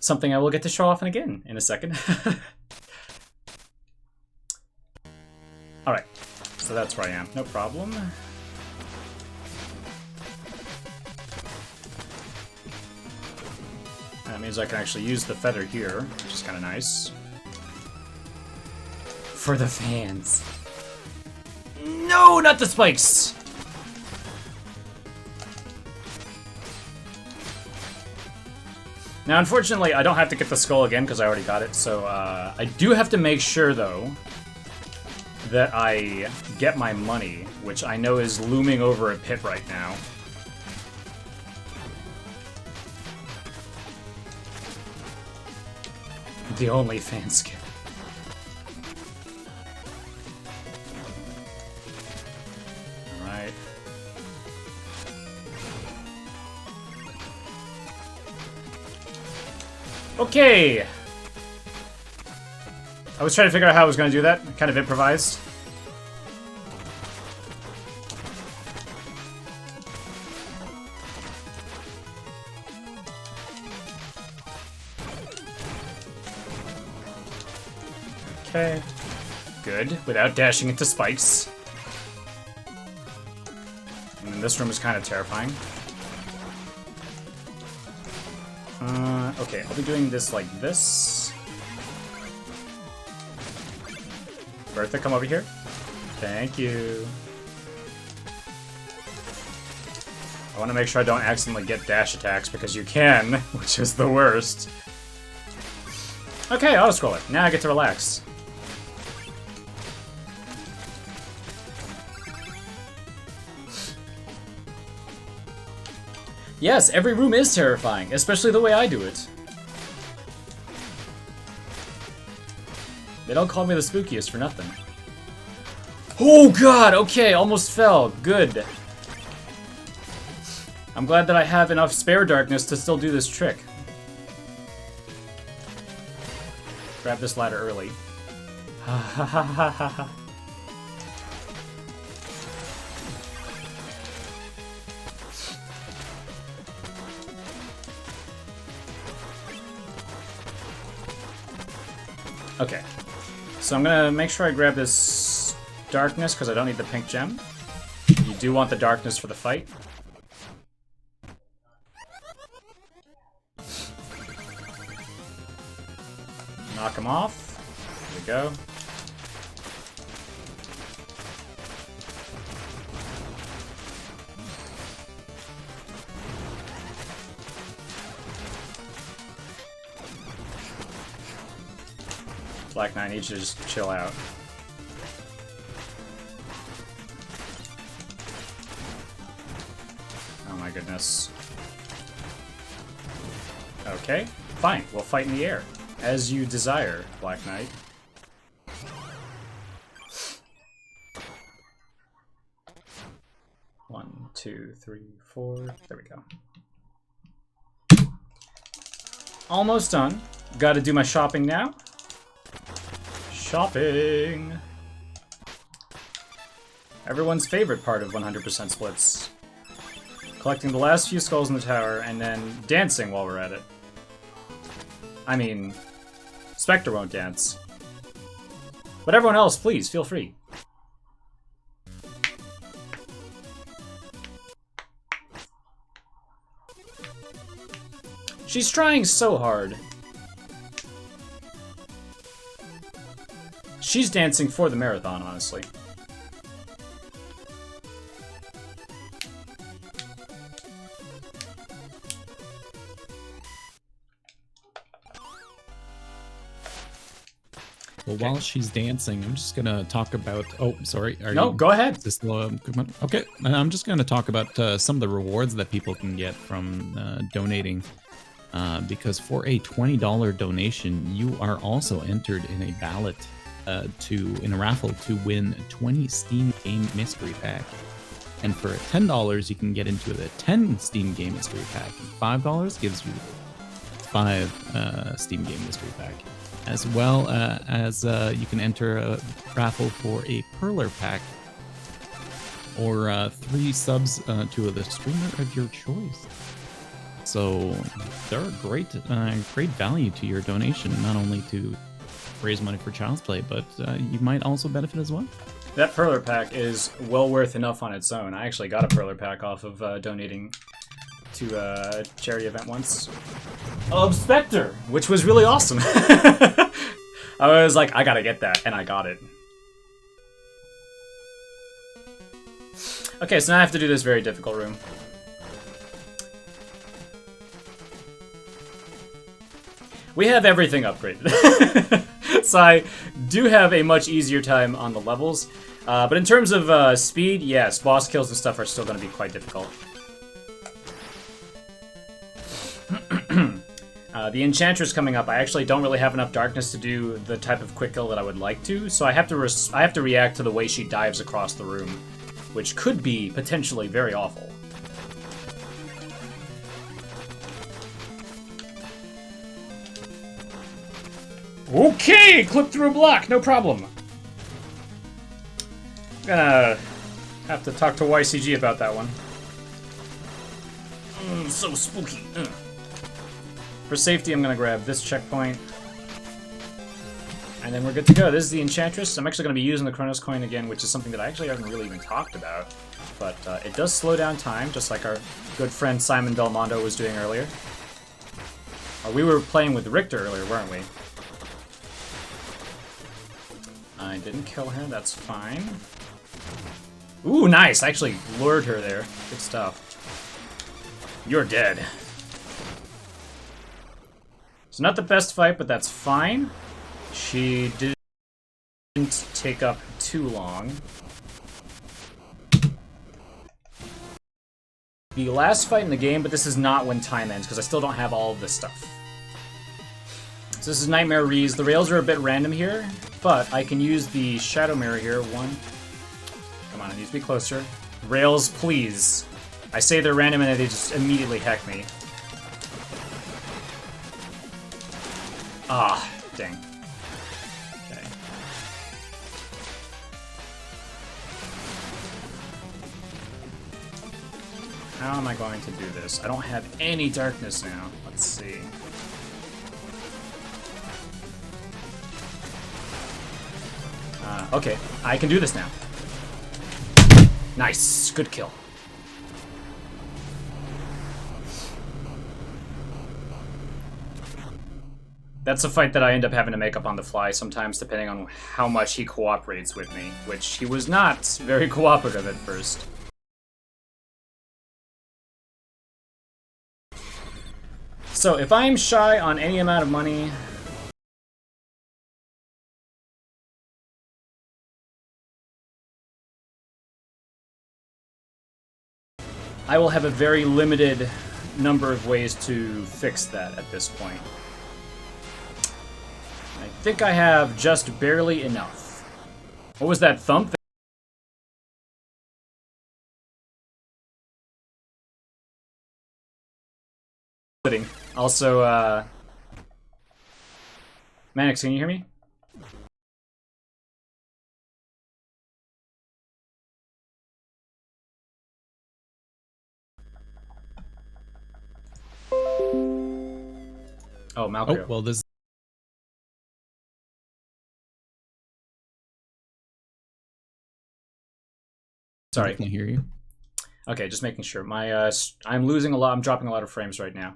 Speaker 2: something I will get to show off again in a second. Alright. So that's where I am. No problem. That means I can actually use the feather here, which is kind of nice. For the fans. No, not the spikes! Now, unfortunately, I don't have to get the skull again because I already got it, so I do have to make sure, though, that I get my money, which I know is looming over a pit right now. The only fan skip. Okay! I was trying to figure out how I was going to do that. Kind of improvised. Okay. Good. Without dashing into spikes. And then this room is kind of terrifying. Okay, I'll be doing this like this. Bertha, come over here. Thank you. I want to make sure I don't accidentally get dash attacks because you can, which is the worst. Okay, auto-scroller. Now I get to relax. Yes, every room is terrifying, especially the way I do it. They don't call me the spookiest for nothing. Oh god, okay, almost fell. Good. I'm glad that I have enough spare darkness to still do this trick. Grab this ladder early. Ha ha ha ha ha ha. Okay, so I'm gonna make sure I grab this darkness because I don't need the pink gem. You do want the darkness for the fight. Knock him off. There we go. Black Knight needs to just chill out. Oh my goodness. Okay, fine. We'll fight in the air. As you desire, Black Knight. One, two, three, four. There we go. Almost done. Gotta do my shopping now. Shopping! Everyone's favorite part of 100% splits. Collecting the last few skulls in the tower, and then dancing while we're at it. I mean, Specter won't dance. But everyone else, please, feel free. She's trying so hard. She's dancing for the marathon, honestly.
Speaker 1: Well, while she's dancing, I'm just gonna talk about. Oh, sorry.
Speaker 2: No, go ahead.
Speaker 1: Is this okay, I'm just gonna talk about some of the rewards that people can get from donating. Because for a $20 donation, you are also entered in a ballot in a raffle to win 20 Steam Game Mystery Pack. And for $10, you can get into the 10 Steam Game Mystery Pack. And $5 gives you 5 Steam Game Mystery Pack. As well as you can enter a raffle for a Perler Pack or 3 subs to the streamer of your choice. So they're great value to your donation, not only to raise money for Child's Play, but you might also benefit as well.
Speaker 2: That Perler Pack is well worth enough on its own. I actually got a Perler Pack off of donating to a charity event once of Specter, which was really awesome. I was like, I gotta get that, and I got it. Okay, so now I have to do this very difficult room. We have everything upgraded. So I do have a much easier time on the levels. But in terms of speed, yes, boss kills and stuff are still going to be quite difficult. The Enchantress coming up, I actually don't really have enough darkness to do the type of quick kill that I would like to, so I have to react to the way she dives across the room, which could be potentially very awful. Okay, clip through a block, no problem. I'm gonna have to talk to YCG about that one. So spooky. For safety, I'm gonna grab this checkpoint. And then we're good to go. This is the Enchantress. I'm actually gonna be using the Chronos Coin again, which is something that I actually haven't really even talked about. But it does slow down time, just like our good friend Simon Belmondo was doing earlier. We were playing with Richter earlier, weren't we? I didn't kill her, that's fine. Ooh, nice! I actually lured her there. Good stuff. You're dead. It's not the best fight, but that's fine. She didn't take up too long. The last fight in the game, but this is not when time ends, because I still don't have all of this stuff. So this is Nightmare Rees. The rails are a bit random here, but I can use the Shadow Mirror here. One. Come on, it needs to be closer. Rails, please. I say they're random and they just immediately heck me. Ah, dang. Okay. How am I going to do this? I don't have any darkness now. Let's see. Okay, I can do this now. Nice, good kill. That's a fight that I end up having to make up on the fly sometimes, depending on how much he cooperates with me, which he was not very cooperative at first. So, if I'm shy on any amount of money... I will have a very limited number of ways to fix that at this point. I think I have just barely enough. What was that thump? Also, Mannix, can you hear me? Oh, Malcolm.
Speaker 1: Oh, well, this...
Speaker 2: Sorry.
Speaker 1: I can hear you.
Speaker 2: Okay, just making sure. My I'm losing a lot. I'm dropping a lot of frames right now.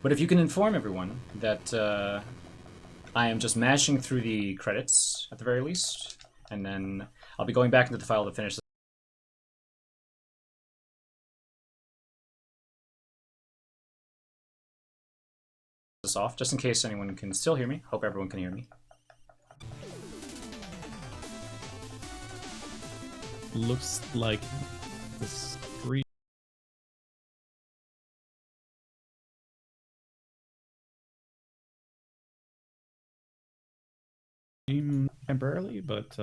Speaker 2: But if you can inform everyone that I am just mashing through the credits at the very least, and then I'll be going back into the file to finish this off, just in case anyone can still hear me. Hope everyone can hear me.
Speaker 1: Looks like the stream temporarily, but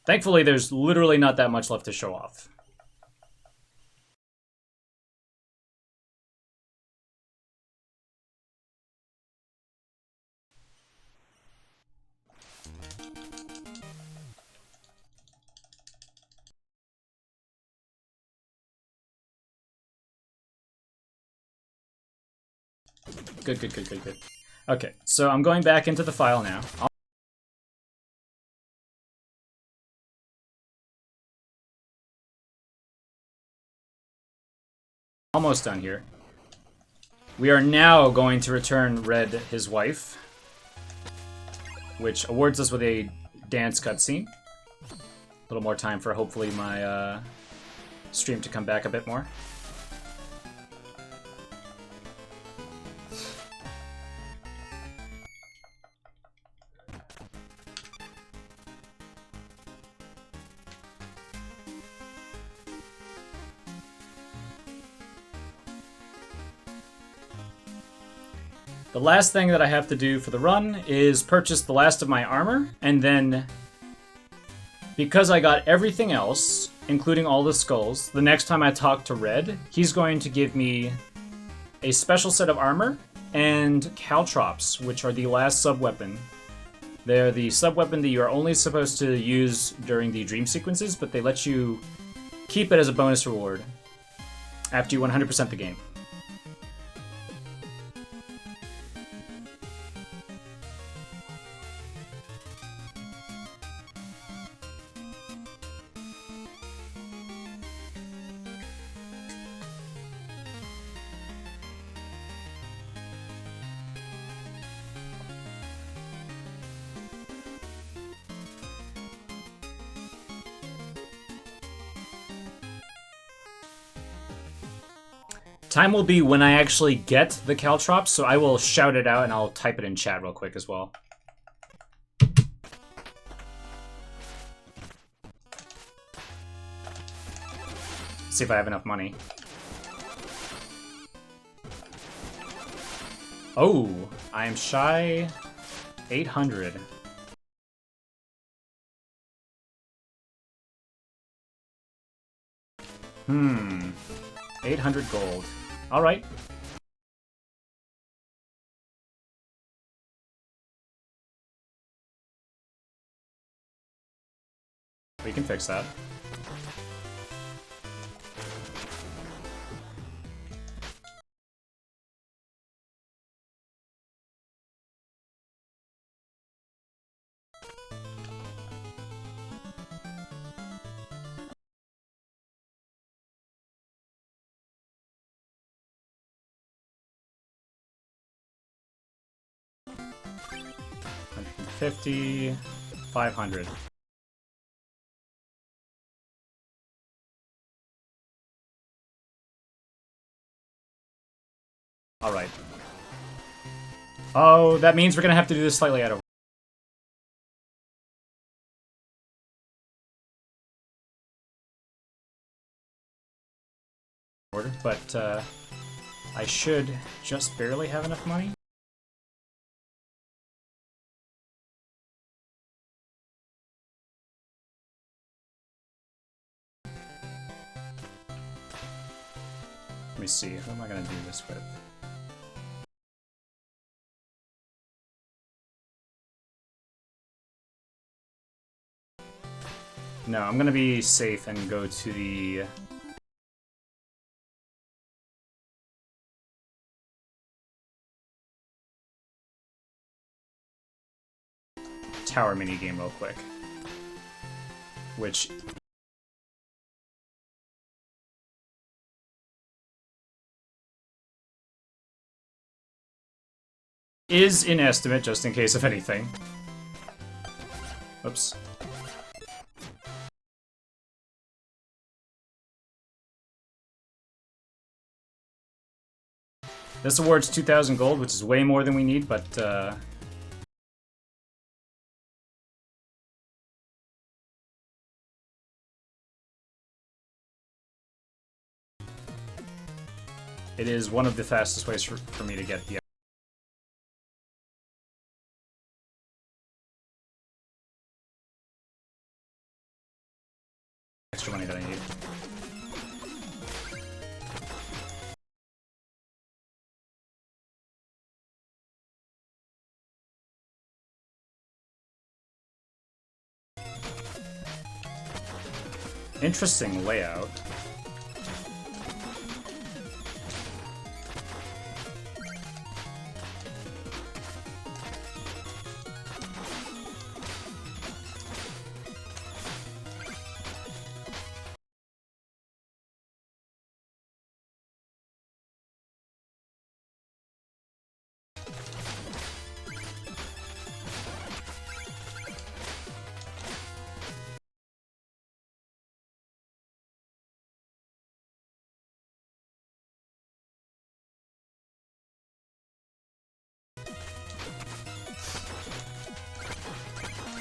Speaker 2: Thankfully, there's literally not that much left to show off. Good, good, good, good, good. Okay, so I'm going back into the file now. Almost done here. We are now going to return Red his wife, which awards us with a dance cutscene. A little more time for hopefully my stream to come back a bit more. The last thing that I have to do for the run is purchase the last of my armor, and then, because I got everything else, including all the skulls, the next time I talk to Red, he's going to give me a special set of armor and caltrops, which are the last sub-weapon. They're the sub-weapon that you are only supposed to use during the dream sequences, but they let you keep it as a bonus reward after you 100% the game. Time will be when I actually get the caltrops, so I will shout it out and I'll type it in chat real quick as well. See if I have enough money. Oh, I am shy 800. Hmm. 800 gold. All right. We can fix that. $150, $500. All right. Oh, that means we're gonna have to do this slightly out of order, but I should just barely have enough money. Let me see, who am I gonna do this with? No, I'm gonna be safe and go to the... tower minigame real quick. Which... is an estimate, just in case of anything. Oops. This award's 2,000 gold, which is way more than we need, but it is one of the fastest ways for me to get the extra money that I need. Interesting layout.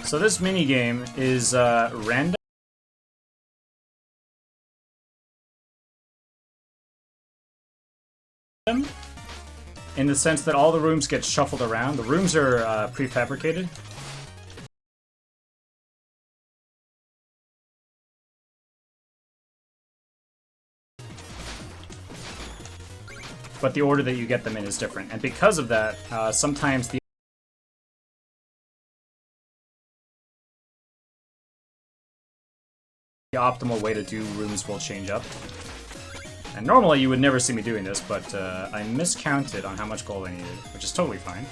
Speaker 2: So this minigame is random. In the sense that all the rooms get shuffled around. The rooms are prefabricated. But the order that you get them in is different. And because of that, sometimes the optimal way to do rooms will change up. And normally you would never see me doing this, but I miscounted on how much gold I needed, which is totally fine.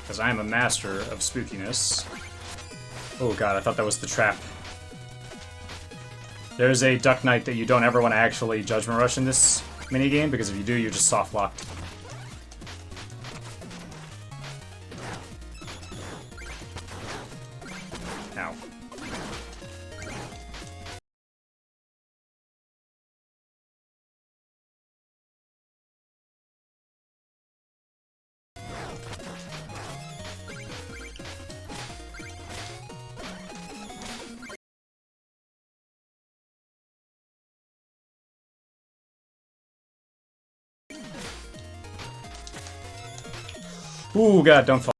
Speaker 2: Because I am a master of spookiness. Oh god, I thought that was the trap. There's a Duck Knight that you don't ever want to actually Judgment Rush in this minigame, because if you do, you're just soft locked. Ow. Ooh, god, don't fall.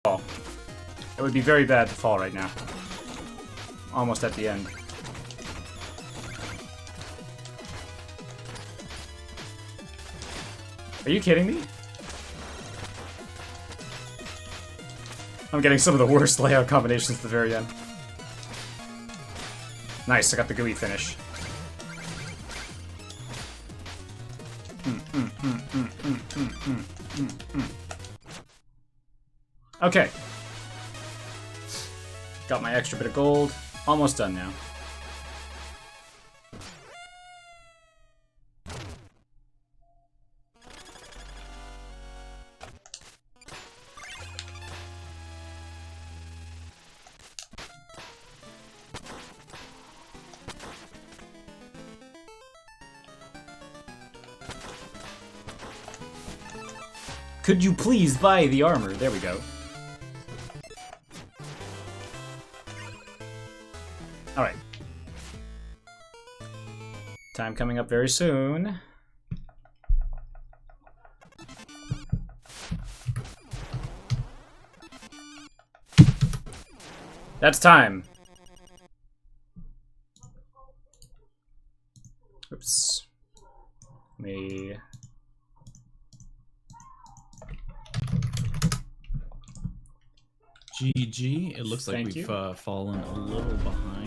Speaker 2: fall. It would be very bad to fall right now. Almost at the end. Are you kidding me? I'm getting some of the worst layout combinations at the very end. Nice, I got the gooey finish. Okay. Got my extra bit of gold. Almost done now. Could you please buy the armor? There we go. Alright. Time coming up very soon. That's time. Oops. Me.
Speaker 1: GG. It looks like
Speaker 2: Thank
Speaker 1: we've
Speaker 2: you.
Speaker 1: fallen a little behind.